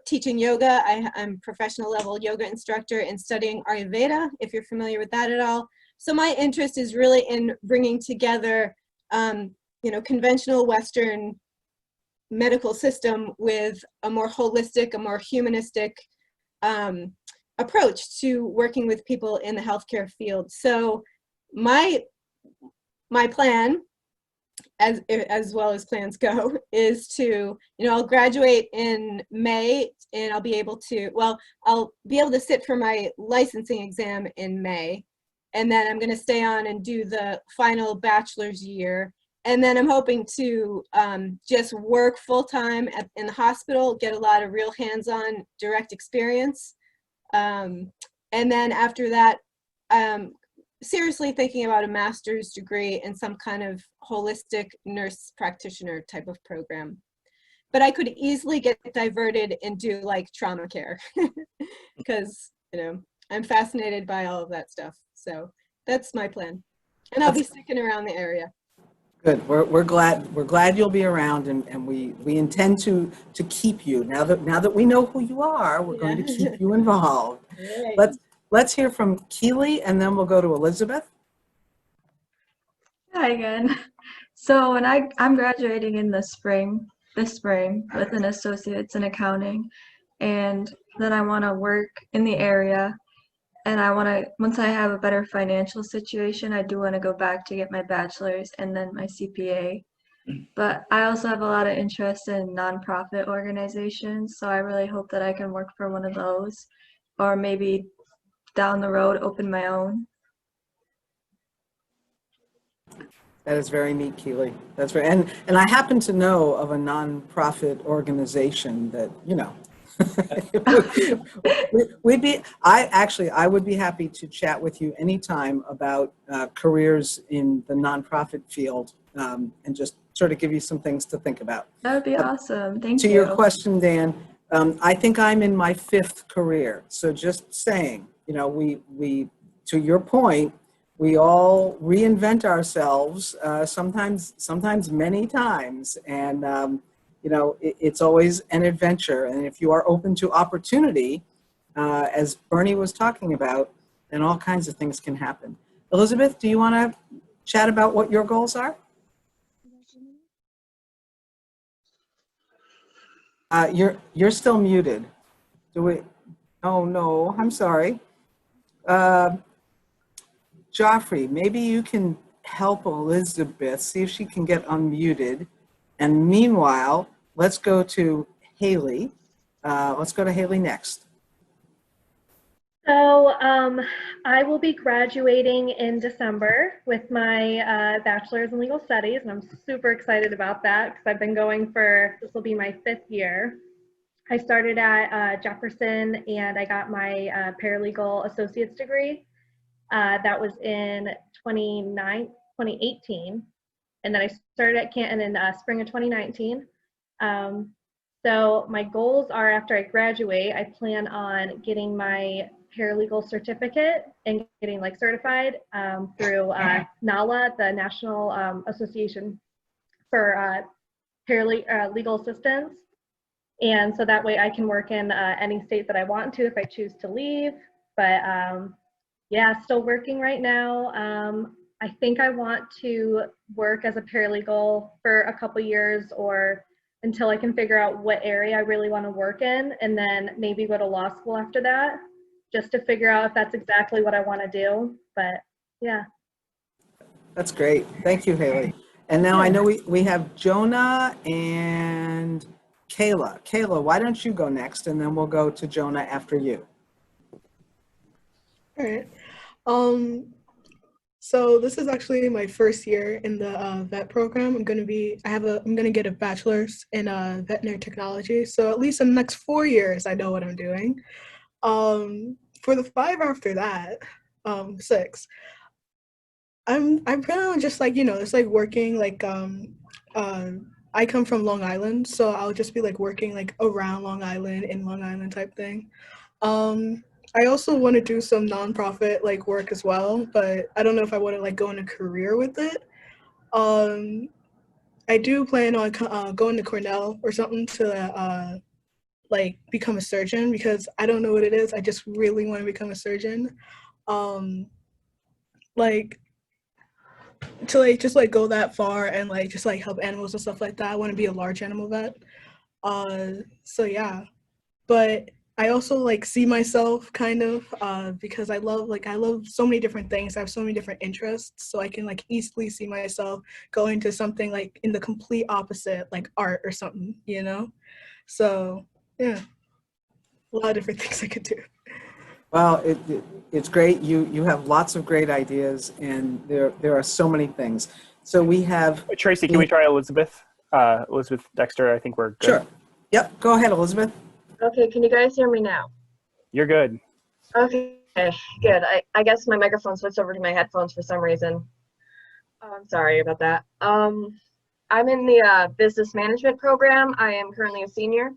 teaching yoga. I'm a professional level yoga instructor and studying Ayurveda, if you're familiar with that at all. So my interest is really in bringing together, conventional Western medical system with a more holistic, a more humanistic approach to working with people in the healthcare field. So my plan, as well as plans go, is to, I'll graduate in May, and I'll be able to sit for my licensing exam in May, and then I'm going to stay on and do the final bachelor's year. And then I'm hoping to just work full-time in the hospital, get a lot of real hands-on direct experience. And then after that, seriously thinking about a master's degree in some kind of holistic nurse practitioner type of program. But I could easily get diverted and do like trauma care because, I'm fascinated by all of that stuff. So that's my plan. And I'll be sticking around the area. Good. We're glad you'll be around, and we intend to keep you. Now that we know who you are, we're going to keep you involved. Right. Let's hear from Keely, and then we'll go to Elizabeth. Hi again. So when I'm graduating in this spring with an associate's in accounting, and then I want to work in the area, and I want to, once I have a better financial situation, I do want to go back to get my bachelor's and then my CPA. But I also have a lot of interest in nonprofit organizations, so I really hope that I can work for one of those, or maybe down the road open my own. That is very neat, Keely. That's very, and I happen to know of a nonprofit organization that, I would be happy to chat with you anytime about careers in the nonprofit field, and just sort of give you some things to think about. That would be awesome. Thank To you. your question, Dan, I think I'm in my 5th career. So just saying, you know, we to your point, we all reinvent ourselves, sometimes many times, and you know, it's always an adventure. And if you are open to opportunity, as Bernie was talking about, then all kinds of things can happen. Elizabeth, do you want to chat about what your goals are? You're still muted. Do we? Oh no, I'm sorry. Joffrey, maybe you can help Elizabeth, see if she can get unmuted. And meanwhile, let's go to Haley. Let's go to Haley next. So I will be graduating in December with my bachelor's in legal studies, and I'm super excited about that because I've been going for, this will be my 5th year. I started at Jefferson and I got my paralegal associate's degree. That was in 2018. And then I started at Canton in spring of 2019. So my goals are, after I graduate, I plan on getting my paralegal certificate and getting like certified through NALA, the National Association for Legal Assistants. And so that way I can work in any state that I want to if I choose to leave. But yeah, still working right now. I think I want to work as a paralegal for a couple years, or until I can figure out what area I really want to work in, and then maybe go to law school after that, just to figure out if that's exactly what I want to do. But yeah. That's great. Thank you, Haley. And now I know we have Jonah and Kayla. Kayla, why don't you go next, and then we'll go to Jonah after you. All right. So this is actually my first year in the vet program. I'm gonna get a bachelor's in veterinary technology. So at least in the next 4 years, I know what I'm doing. For the 5 after that, 6, I'm planning on just like, you know, it's like working like I come from Long Island, so I'll just be like working like around Long Island, in Long Island type thing. I also want to do some nonprofit like work as well, but I don't know if I want to like go in a career with it. I do plan on going to Cornell or something to like become a surgeon, because I don't know what it is. I just really want to become a surgeon. Like to like just like go that far and like just like help animals and stuff like that. I want to be a large animal vet. So yeah, but I also like see myself kind of because I love so many different things. I have so many different interests, so I can like easily see myself going to something like in the complete opposite, like art or something, you know? So yeah, a lot of different things I could do. Well, it's great. You have lots of great ideas, and there are so many things. So we have Tracy. Can we try Elizabeth? Elizabeth Dexter. I think we're good. Sure. Yep. Go ahead, Elizabeth. Okay, can you guys hear me now? You're good. Okay, good. I guess my microphone switched over to my headphones for some reason. Oh, I'm sorry about that. I'm in the business management program. I am currently a senior.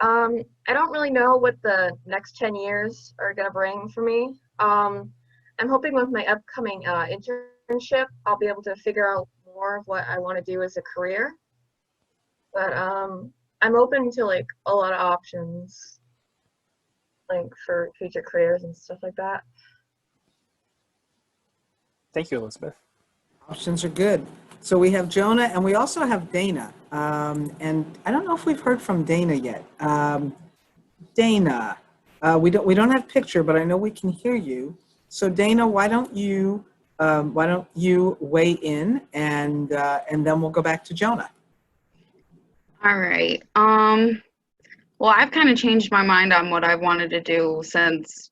I don't really know what the next 10 years are going to bring for me. I'm hoping with my upcoming internship, I'll be able to figure out more of what I want to do as a career. But I'm open to like a lot of options, like for future careers and stuff like that. Thank you, Elizabeth. Options are good. So we have Jonah, and we also have Dana. And I don't know if we've heard from Dana yet. Dana, we don't have picture, but I know we can hear you. So Dana, why don't you weigh in, and then we'll go back to Jonah. All right. Well, I've kind of changed my mind on what I wanted to do since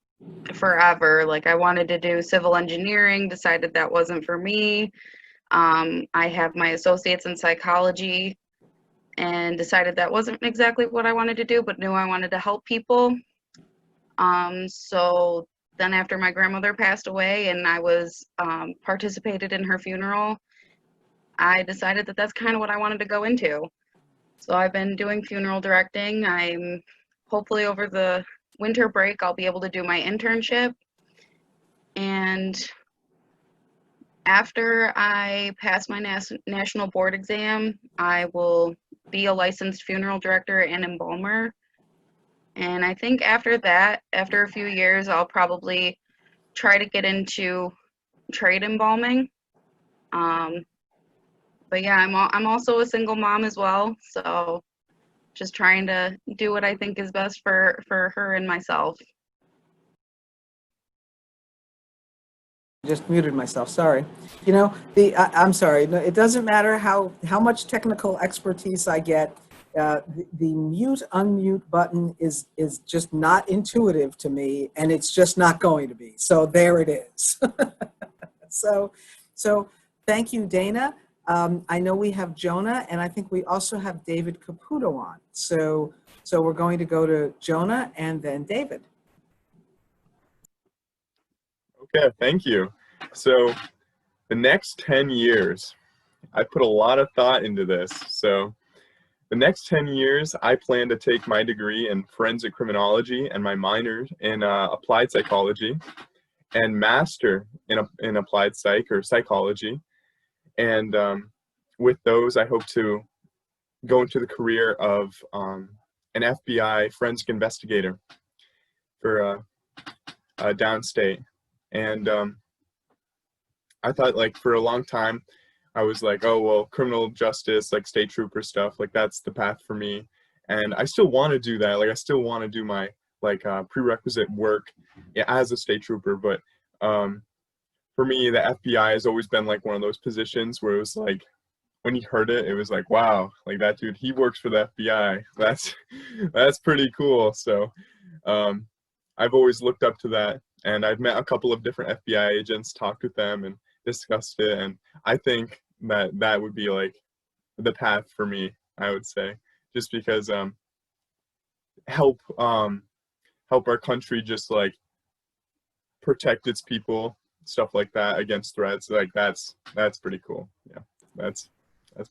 forever. Like I wanted to do civil engineering, decided that wasn't for me. I have my associates in psychology, and decided that wasn't exactly what I wanted to do, but knew I wanted to help people. So then after my grandmother passed away and I was participated in her funeral, I decided that that's kind of what I wanted to go into. So I've been doing funeral directing. I'm hopefully over the winter break, I'll be able to do my internship. And after I pass my national board exam, I will be a licensed funeral director and embalmer. And I think after that, after a few years, I'll probably try to get into trade embalming. But yeah, I'm also a single mom as well, so just trying to do what I think is best for her and myself. Just muted myself, sorry. You know, I'm sorry, no, it doesn't matter how much technical expertise I get, the mute unmute button is just not intuitive to me, and it's just not going to be. So there it is. So thank you, Dana. I know we have Jonah, and I think we also have David Caputo on. So we're going to go to Jonah and then David. Okay, thank you. So the next 10 years, I put a lot of thought into this. So the next 10 years, I plan to take my degree in forensic criminology and my minor in applied psychology and master in applied psych or psychology. And with those, I hope to go into the career of an FBI forensic investigator for downstate. And I thought, like, for a long time, I was like, oh, well, criminal justice, like state trooper stuff, like that's the path for me. And I still want to do that. Like, I still want to do my like prerequisite work as a state trooper. But for me, the FBI has always been like one of those positions where it was like, when he heard it, it was like, wow, like that dude, he works for the FBI. That's pretty cool. So I've always looked up to that. And I've met a couple of different FBI agents, talked with them and discussed it. And I think that would be like the path for me, I would say, just because help our country just like protect its people, stuff like that, against threats. Like that's pretty cool. Yeah, that's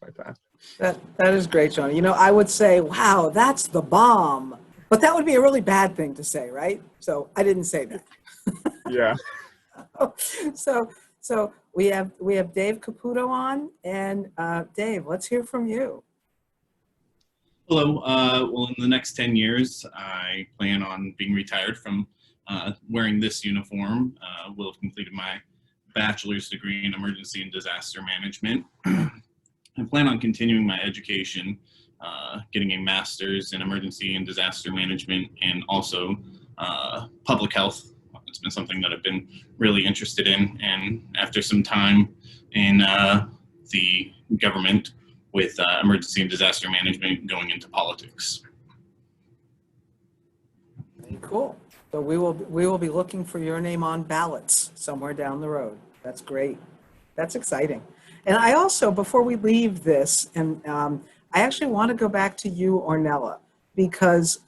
my path. That is great, Jonah. You know, I would say, wow, that's the bomb. But that would be a really bad thing to say, right? So I didn't say that. Yeah. So we have Dave Caputo on, and Dave, let's hear from you. Hello. Well, in the next 10 years, I plan on being retired from wearing this uniform. Will have completed my bachelor's degree in emergency and disaster management. I plan on continuing my education, getting a master's in emergency and disaster management, and also public health. It's been something that I've been really interested in, and after some time in the government with emergency and disaster management, going into politics. Very cool. So we will be looking for your name on ballots somewhere down the road. That's great. That's exciting. And I also, before we leave this, and I actually want to go back to you, Ornella, because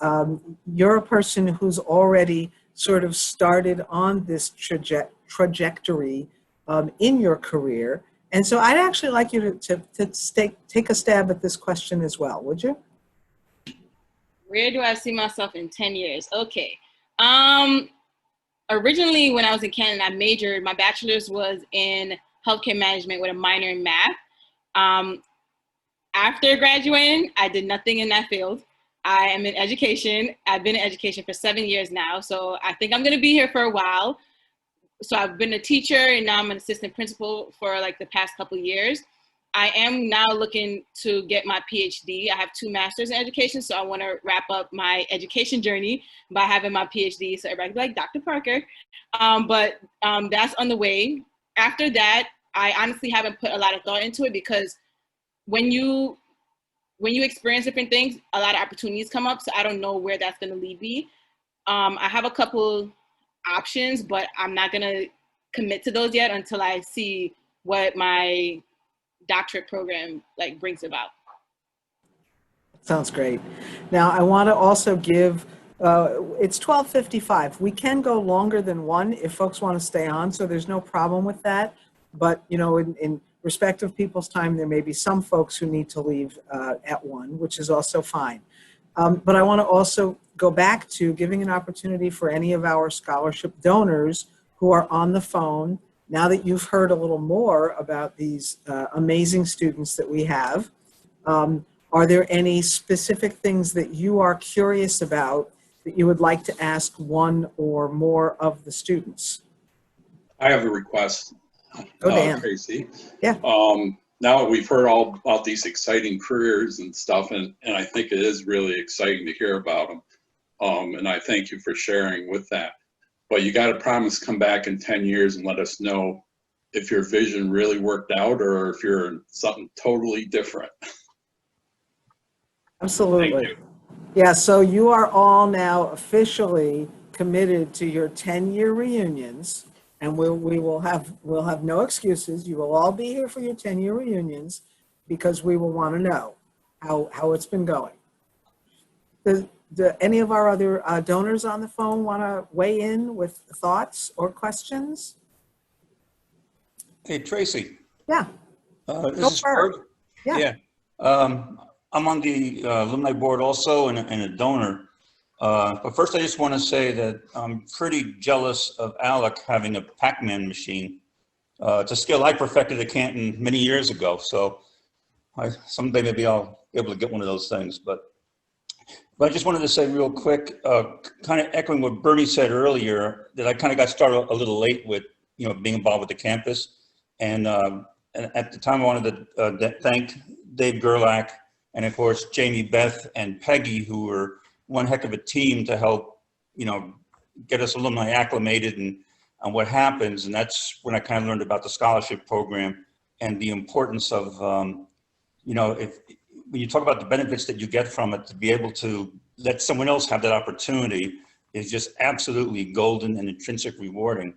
you're a person who's already sort of started on this trajectory in your career. And so I'd actually like you to take a stab at this question as well, would you? Where do I see myself in 10 years? Okay. Originally, when I was in Canton, my bachelor's was in healthcare management with a minor in math. After graduating, I did nothing in that field. I am in education. I've been in education for 7 years now, so I think I'm going to be here for a while. So I've been a teacher, and now I'm an assistant principal for like the past couple of years. I am now looking to get my PhD. I have 2 masters in education, so I want to wrap up my education journey by having my PhD, so everybody can be like, Dr. Parker. But that's on the way. After that, I honestly haven't put a lot of thought into it, because when you experience different things, a lot of opportunities come up, so I don't know where that's going to lead me. I have a couple options, but I'm not going to commit to those yet until I see what my doctorate program like brings about. Sounds great. Now, I want to also give, it's 12:55. We can go longer than one if folks want to stay on, so there's no problem with that. But, you know, in respect of people's time, there may be some folks who need to leave at 1, which is also fine. But I want to also go back to giving an opportunity for any of our scholarship donors who are on the phone. Now that you've heard a little more about these amazing students that we have, are there any specific things that you are curious about that you would like to ask one or more of the students? I have a request, Dan. Tracy. Yeah. Now that we've heard all about these exciting careers and stuff, and I think it is really exciting to hear about them. And I thank you for sharing with that. But you got to promise come back in 10 years and let us know if your vision really worked out or if you're something totally different. Absolutely. Yeah, so you are all now officially committed to your 10-year reunions, and we'll have no excuses. You will all be here for your 10-year reunions because we will want to know how it's been going. Do any of our other donors on the phone want to weigh in with thoughts or questions? Hey, Tracy. Yeah. This is Ferg. Yeah. I'm on the alumni board also and a donor. But first, I just want to say that I'm pretty jealous of Alec having a Pac-Man machine. It's a skill I perfected at Canton many years ago. So someday maybe I'll be able to get one of those things. But I just wanted to say real quick, kind of echoing what Bernie said earlier, that I kind of got started a little late with, being involved with the campus. And at the time, I wanted to thank Dave Gerlach and, of course, Jamie, Beth, and Peggy, who were one heck of a team to help, get us alumni acclimated and what happens. And that's when I kind of learned about the scholarship program and the importance of, when you talk about the benefits that you get from it, to be able to let someone else have that opportunity is just absolutely golden and intrinsic rewarding.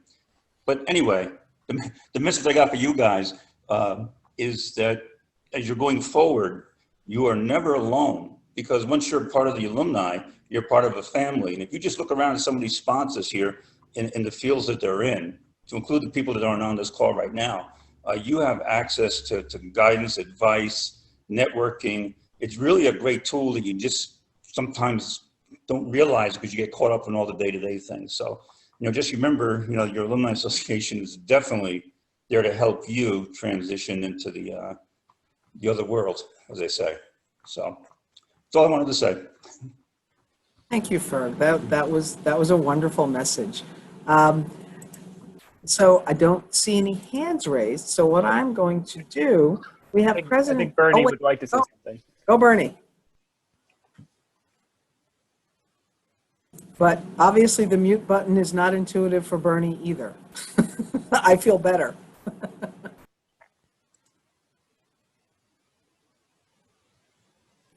But anyway, the message I got for you guys is that as you're going forward, you are never alone, because once you're part of the alumni, you're part of a family. And if you just look around at some of these sponsors here in the fields that they're in, to include the people that aren't on this call right now, you have access to guidance, advice, networking. It's really a great tool that you just sometimes don't realize because you get caught up in all the day-to-day things. So, just remember, your alumni association is definitely there to help you transition into the other world, as they say. So that's all I wanted to say. Thank you, Ferg. That was a wonderful message. So I don't see any hands raised. So what I'm going to do, we have President. I think Bernie would like to say something. Go, Bernie. But obviously the mute button is not intuitive for Bernie either. I feel better.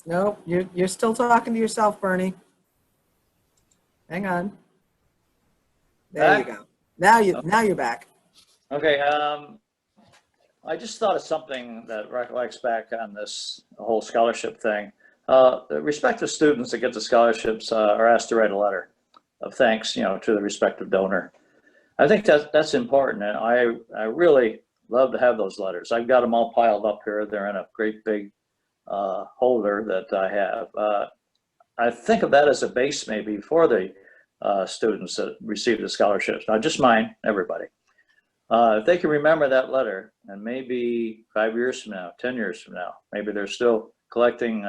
No, you're still talking to yourself, Bernie. Hang on. There you go. Now you're back. Okay. I just thought of something that recollects back on this whole scholarship thing. The respective students that get the scholarships are asked to write a letter of thanks, to the respective donor. I think that's important, and I really love to have those letters. I've got them all piled up here. They're in a great big holder that I have. I think of that as a base maybe for the students that receive the scholarships, not just mine, everybody. If they can remember that letter, and maybe 5 years from now, 10 years from now, maybe they're still collecting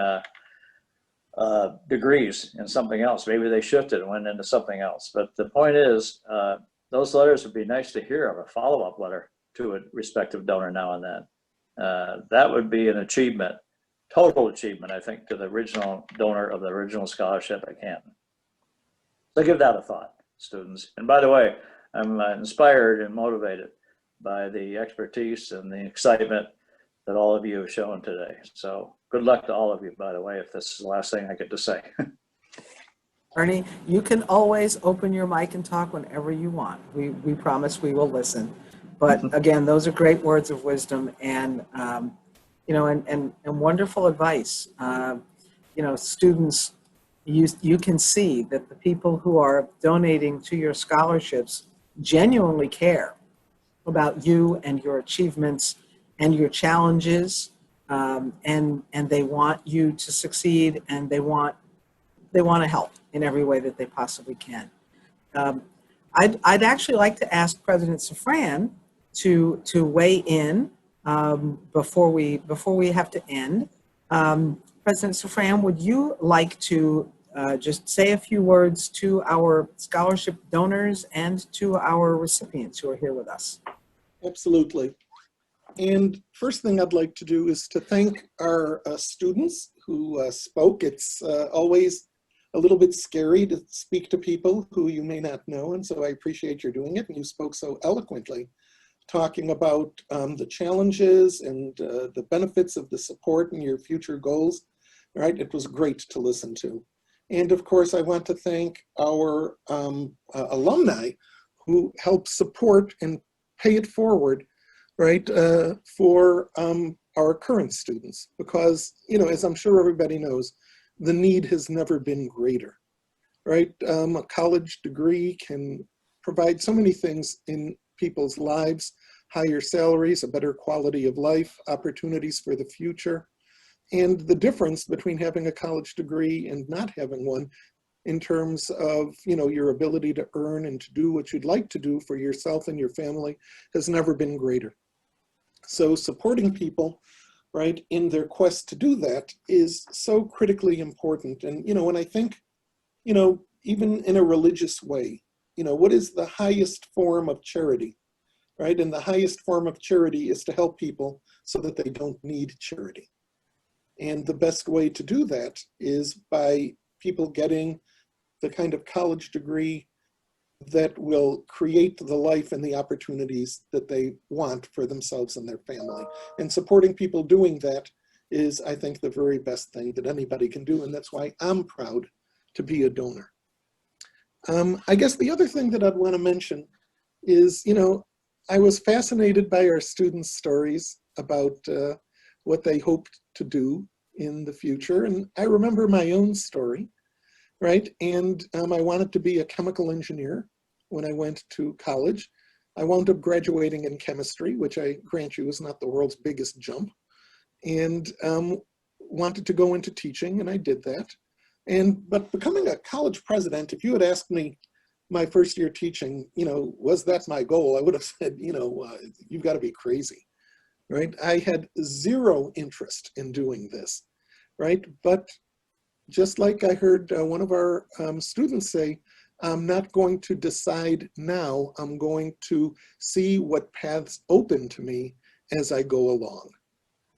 degrees in something else. Maybe they shifted and went into something else. But the point is, those letters would be nice to hear of, a follow-up letter to a respective donor now and then. That would be an achievement, total achievement, I think, to the original donor of the original scholarship at Canton. So give that a thought, students. And by the way, I'm inspired and motivated by the expertise and the excitement that all of you have shown today. So good luck to all of you, by the way, if this is the last thing I get to say. Bernie, you can always open your mic and talk whenever you want. We promise we will listen. But again, those are great words of wisdom and, and wonderful advice. students, you can see that the people who are donating to your scholarships genuinely care about you and your achievements and your challenges, and they want you to succeed, and they want to help in every way that they possibly can. I'd actually like to ask President Safran to weigh in before we have to end. President Safran, would you like to just say a few words to our scholarship donors and to our recipients who are here with us? Absolutely. And first thing I'd like to do is to thank our students who spoke. It's always a little bit scary to speak to people who you may not know, and so I appreciate your doing it. And you spoke so eloquently, talking about the challenges and the benefits of the support and your future goals. Right? It was great to listen to. And of course, I want to thank our alumni who help support and pay it forward, right, for our current students, because, as I'm sure everybody knows, the need has never been greater, right? A college degree can provide so many things in people's lives: higher salaries, a better quality of life, opportunities for the future. And the difference between having a college degree and not having one, in terms of your ability to earn and to do what you'd like to do for yourself and your family, has never been greater. So supporting people, right, in their quest to do that is so critically important. And when I think, even in a religious way, what is the highest form of charity, right? And the highest form of charity is to help people so that they don't need charity. And the best way to do that is by people getting the kind of college degree that will create the life and the opportunities that they want for themselves and their family. And supporting people doing that is, I think, the very best thing that anybody can do. And that's why I'm proud to be a donor. I guess the other thing that I'd want to mention is, I was fascinated by our students' stories about what they hoped to do in the future. And I remember my own story, right? And I wanted to be a chemical engineer when I went to college. I wound up graduating in chemistry, which I grant you is not the world's biggest jump, and wanted to go into teaching, and I did that. But becoming a college president, if you had asked me my first year teaching, was that my goal, I would have said, you've got to be crazy. Right? I had zero interest in doing this, right? But just like I heard one of our students say, I'm not going to decide now, I'm going to see what paths open to me as I go along,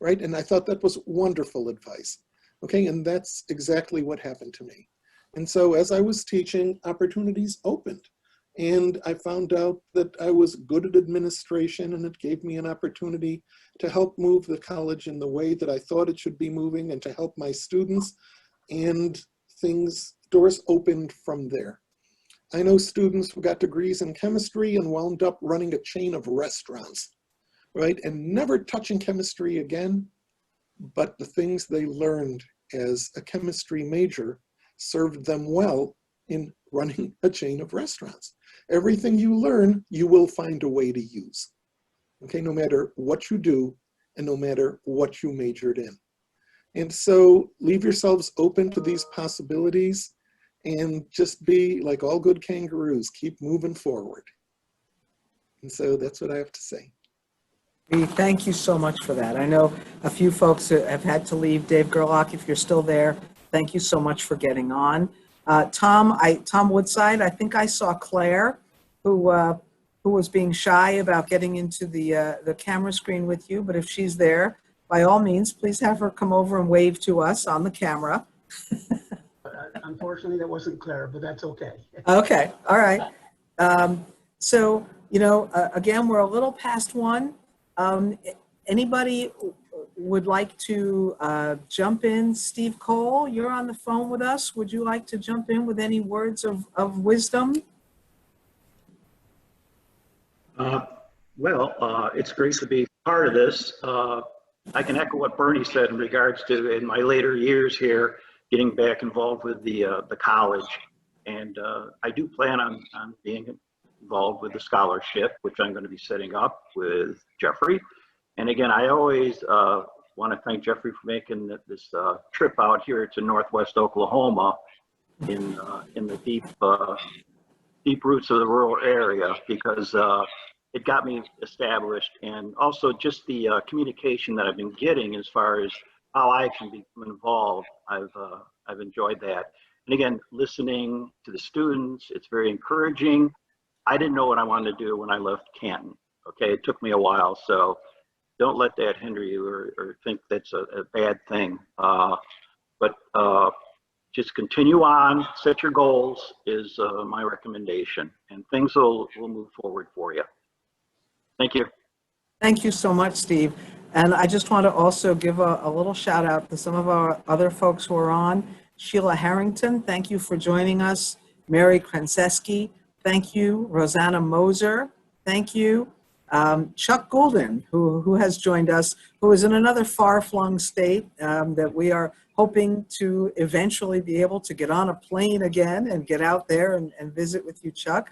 right? And I thought that was wonderful advice, okay? And that's exactly what happened to me. And so as I was teaching, opportunities opened. And I found out that I was good at administration, and it gave me an opportunity to help move the college in the way that I thought it should be moving and to help my students, and doors opened from there. I know students who got degrees in chemistry and wound up running a chain of restaurants, right? And never touching chemistry again, but the things they learned as a chemistry major served them well in running a chain of restaurants. Everything you learn, you will find a way to use, okay, no matter what you do and no matter what you majored in. And so leave yourselves open to these possibilities and just be like all good kangaroos, keep moving forward. And so that's what I have to say. We thank you so much for that. I know a few folks have had to leave. Dave Gerlach, if you're still there, thank you so much for getting on. Tom Woodside, I think I saw Claire, who was being shy about getting into the camera screen with you, but if she's there, by all means, please have her come over and wave to us on the camera. Unfortunately, that wasn't clear, but that's okay. Okay, all right. So, again, we're a little past 1. Anybody would like to jump in? Steve Cole, you're on the phone with us. Would you like to jump in with any words of wisdom? It's great to be part of this. I can echo what Bernie said in regards to in my later years here, getting back involved with the college. And I do plan on being involved with the scholarship, which I'm going to be setting up with Jeffrey. And again, I always want to thank Jeffrey for making this trip out here to Northwest Oklahoma in the deep roots of the rural area, because it got me established, and also just the communication that I've been getting as far as how I can become involved. I've enjoyed that. And again, listening to the students, it's very encouraging. I didn't know what I wanted to do when I left Canton. Okay, it took me a while, so don't let that hinder you or think that's a bad thing. But just continue on, set your goals is my recommendation, and things will move forward for you. Thank you. Thank you so much, Steve. And I just want to also give a little shout out to some of our other folks who are on. Sheila Harrington, thank you for joining us. Mary Krenseski, thank you. Rosanna Moser, thank you. Chuck Goulden, who has joined us, who is in another far-flung state that we are hoping to eventually be able to get on a plane again and get out there and visit with you, Chuck.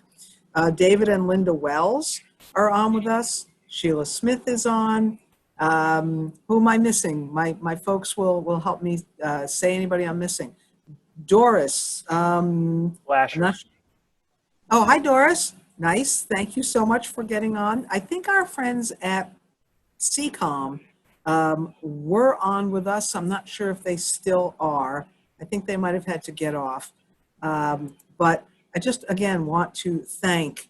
David and Linda Wells are on with us. Sheila Smith is on. Who am I missing? My folks will help me say anybody I'm missing. Doris. Lasher. Oh, hi, Doris. Nice. Thank you so much for getting on. I think our friends at CCOM were on with us. I'm not sure if they still are. I think they might have had to get off. But I just, again, want to thank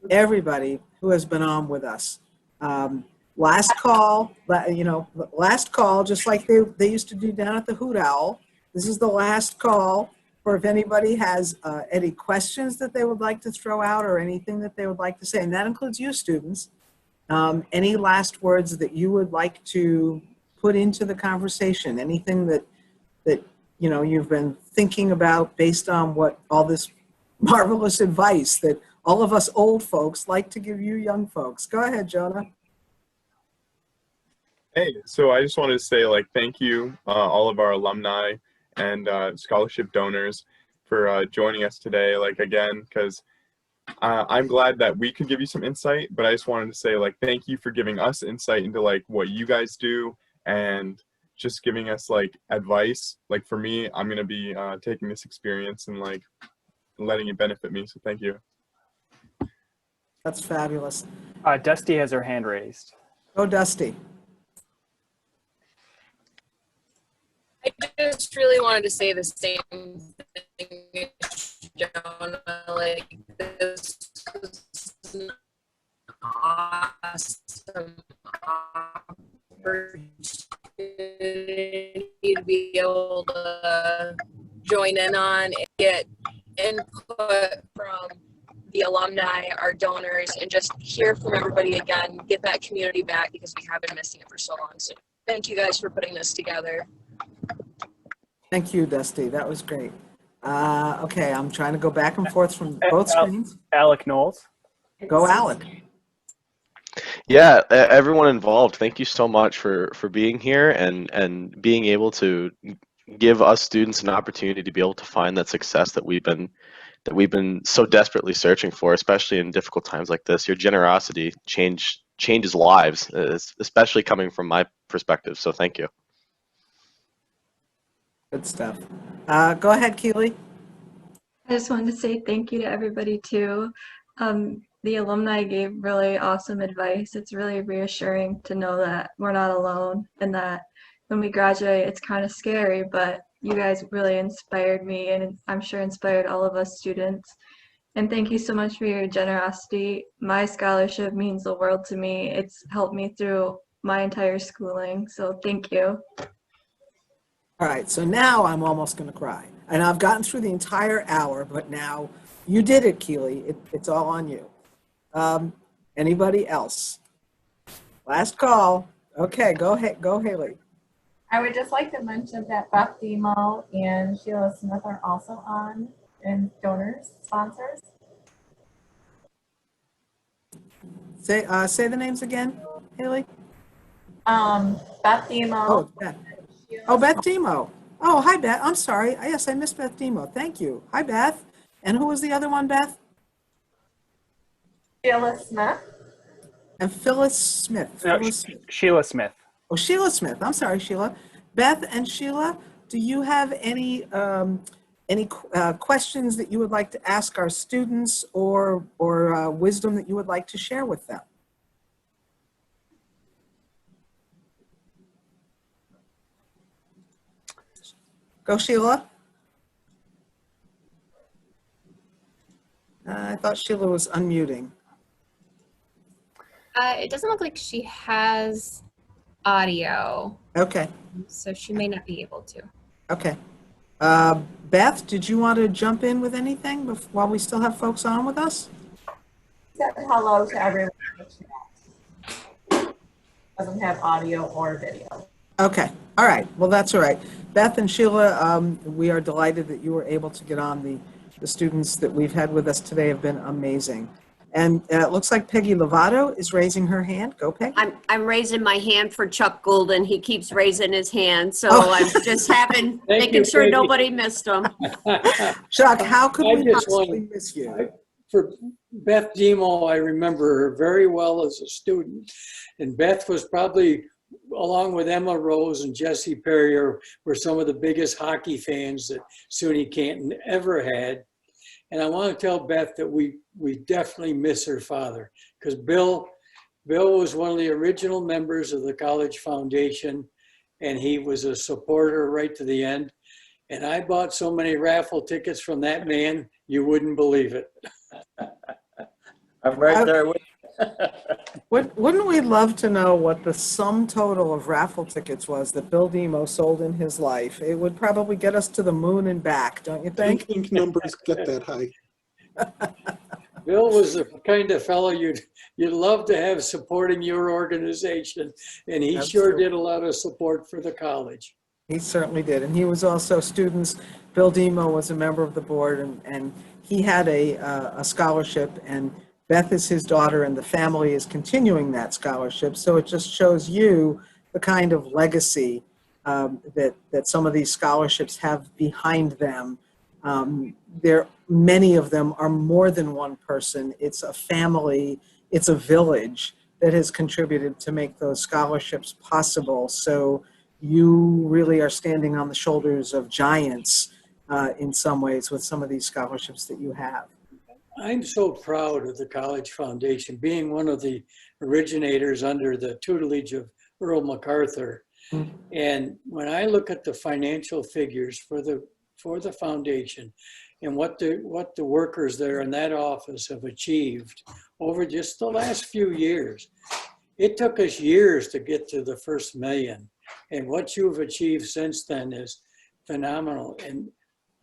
everybody who has been on with us. Last call, last call, just like they used to do down at the Hoot Owl. This is the last call for if anybody has any questions that they would like to throw out or anything that they would like to say, and that includes you students. Any last words that you would like to put into the conversation, anything that you've been thinking about based on what all this marvelous advice that all of us old folks like to give you young folks. Go ahead, Jonah. Hey, so I just wanted to say, thank you, all of our alumni and scholarship donors for joining us today, again, because I'm glad that we could give you some insight, but I just wanted to say, thank you for giving us insight into, what you guys do and just giving us, advice. For me, I'm going to be taking this experience and, letting it benefit me, so thank you. That's fabulous. Dusty has her hand raised. Go, Dusty. I just really wanted to say the same thing as Jonah. This was an awesome opportunity to be able to join in on and get input from the alumni, our donors, and just hear from everybody again, get that community back, because we have been missing it for so long. So thank you guys for putting this together. Thank you, Dusty. That was great. Okay, I'm trying to go back and forth from both screens. Alec Knowles. Go, Alec. Yeah, everyone involved, thank you so much for being here and being able to give us students an opportunity to be able to find that success that we've been so desperately searching for, especially in difficult times like this. Your generosity changes lives, especially coming from my perspective. So thank you. Good stuff. Go ahead, Keely. I just wanted to say thank you to everybody too. The alumni gave really awesome advice. It's really reassuring to know that we're not alone and that when we graduate, it's kind of scary, but you guys really inspired me and I'm sure inspired all of us students. And thank you so much for your generosity. My scholarship means the world to me. It's helped me through my entire schooling, so thank you. All right, so now I'm almost going to cry. And I've gotten through the entire hour, but now you did it, Keely. It's all on you. Anybody else? Last call. Okay, go ahead. Go, Haley. I would just like to mention that Beth Demo and Sheila Smith are also on and donors, sponsors. Say the names again, Haley. Beth Demo. Oh, Beth. Oh, Beth Demo. Oh, hi, Beth. I'm sorry. Yes, I missed Beth Demo. Thank you. Hi, Beth. And who was the other one, Beth? Sheila Smith. And Phyllis Smith. No, Phyllis Smith. Sheila Smith. Oh, Sheila Smith. I'm sorry, Sheila. Beth and Sheila, do you have any questions that you would like to ask our students or wisdom that you would like to share with them? Go, Sheila. I thought Sheila was unmuting. It doesn't look like she has audio. Okay. So she may not be able to. Okay. Beth, did you want to jump in with anything while we still have folks on with us? Said hello to everyone in the chat. Doesn't have audio or video. Okay. All right. Well, that's all right. Beth and Sheila, we are delighted that you were able to get on. The students that we've had with us today have been amazing. And it looks like Peggy Lovato is raising her hand. Go, Peggy. I'm raising my hand for Chuck Golden. He keeps raising his hand, so Oh. I'm just making sure Peggy. nobody missed him. Chuck, how could I we just possibly want- miss you? For Beth Demo, I remember her very well as a student. And Beth was probably, along with Emma Rose and Jesse Perrier, were some of the biggest hockey fans that SUNY Canton ever had. And I want to tell Beth that we definitely miss her father, because Bill was one of the original members of the college foundation, and he was a supporter right to the end. And I bought so many raffle tickets from that man, you wouldn't believe it. I'm right there with Wouldn't we love to know what the sum total of raffle tickets was that Bill Demo sold in his life? It would probably get us to the moon and back, don't you I don't think? think numbers get that high. Bill was the kind of fellow you'd love to have supporting your organization, and he sure did a lot of support for the college. He certainly did. And he was also students. Bill Demo was a member of the board, and he had a scholarship, and Beth is his daughter, and the family is continuing that scholarship. So it just shows you the kind of legacy that some of these scholarships have behind them. Many of them are more than one person. It's a family, it's a village that has contributed to make those scholarships possible. So you really are standing on the shoulders of giants in some ways with some of these scholarships that you have. I'm so proud of the College Foundation, being one of the originators under the tutelage of Earl MacArthur. And when I look at the financial figures for the foundation and what the workers there in that office have achieved over just the last few years, it took us years to get to the first million. And what you've achieved since then is phenomenal. And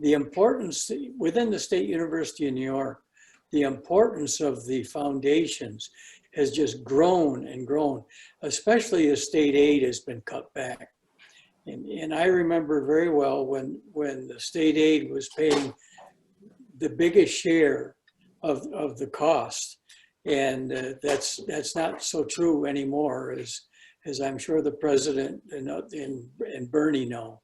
the importance within the State University of New York, the importance of the foundations has just grown and grown, especially as state aid has been cut back. And I remember very well when the state aid was paying the biggest share of the cost. And that's not so true anymore, as I'm sure the president and Bernie know.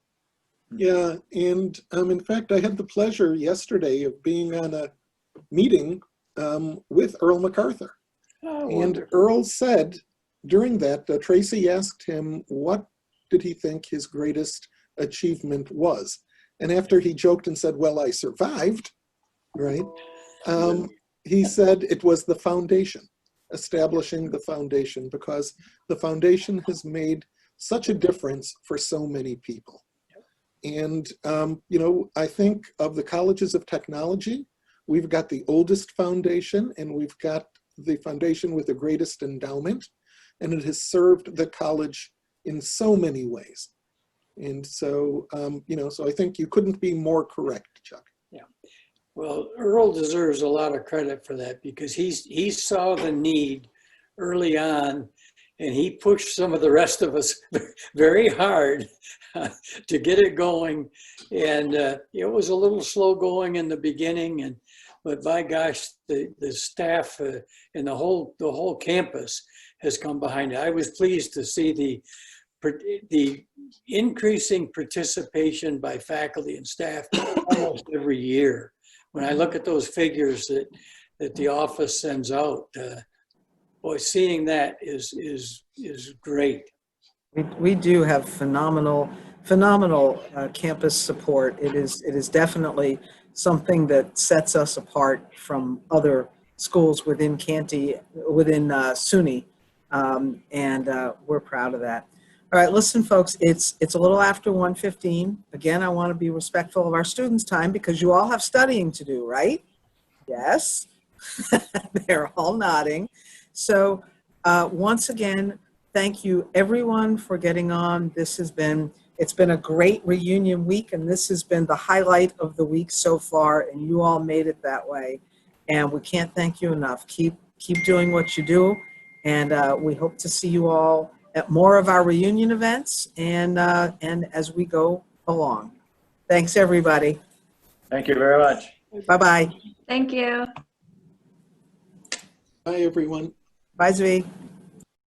Yeah, and in fact, I had the pleasure yesterday of being on a meeting with Earl MacArthur. Oh, and wonderful. Earl said during that, Tracy asked him what did he think his greatest achievement was. And after he joked and said, well, I survived, right? He said it was the foundation, establishing the foundation, because the foundation has made such a difference for so many people. And, you know, I think of the colleges of technology, we've got the oldest foundation, and we've got the foundation with the greatest endowment, and it has served the college in so many ways. And so, you know, so I think you couldn't be more correct, Chuck. Yeah. Well, Earl deserves a lot of credit for that, because he saw the need early on, and he pushed some of the rest of us very hard to get it going. And it was a little slow going in the beginning, but by gosh, the staff and the whole campus has come behind it. I was pleased to see the the increasing participation by faculty and staff almost every year. When I look at those figures that the office sends out, boy, seeing that is great. We do have phenomenal campus support. It is definitely something that sets us apart from other schools within SUNY, and we're proud of that. All right, listen, folks, it's a little after 1:15. Again, I want to be respectful of our students' time because you all have studying to do, right? Yes, they're all nodding. So once again, thank you everyone for getting on. It's been a great reunion week, and this has been the highlight of the week so far, and you all made it that way. And we can't thank you enough. Keep doing what you do, and we hope to see you all at more of our reunion events and as we go along. Thanks, everybody. Thank you very much. Bye-bye. Thank you. Bye, everyone. Bye, Zvi.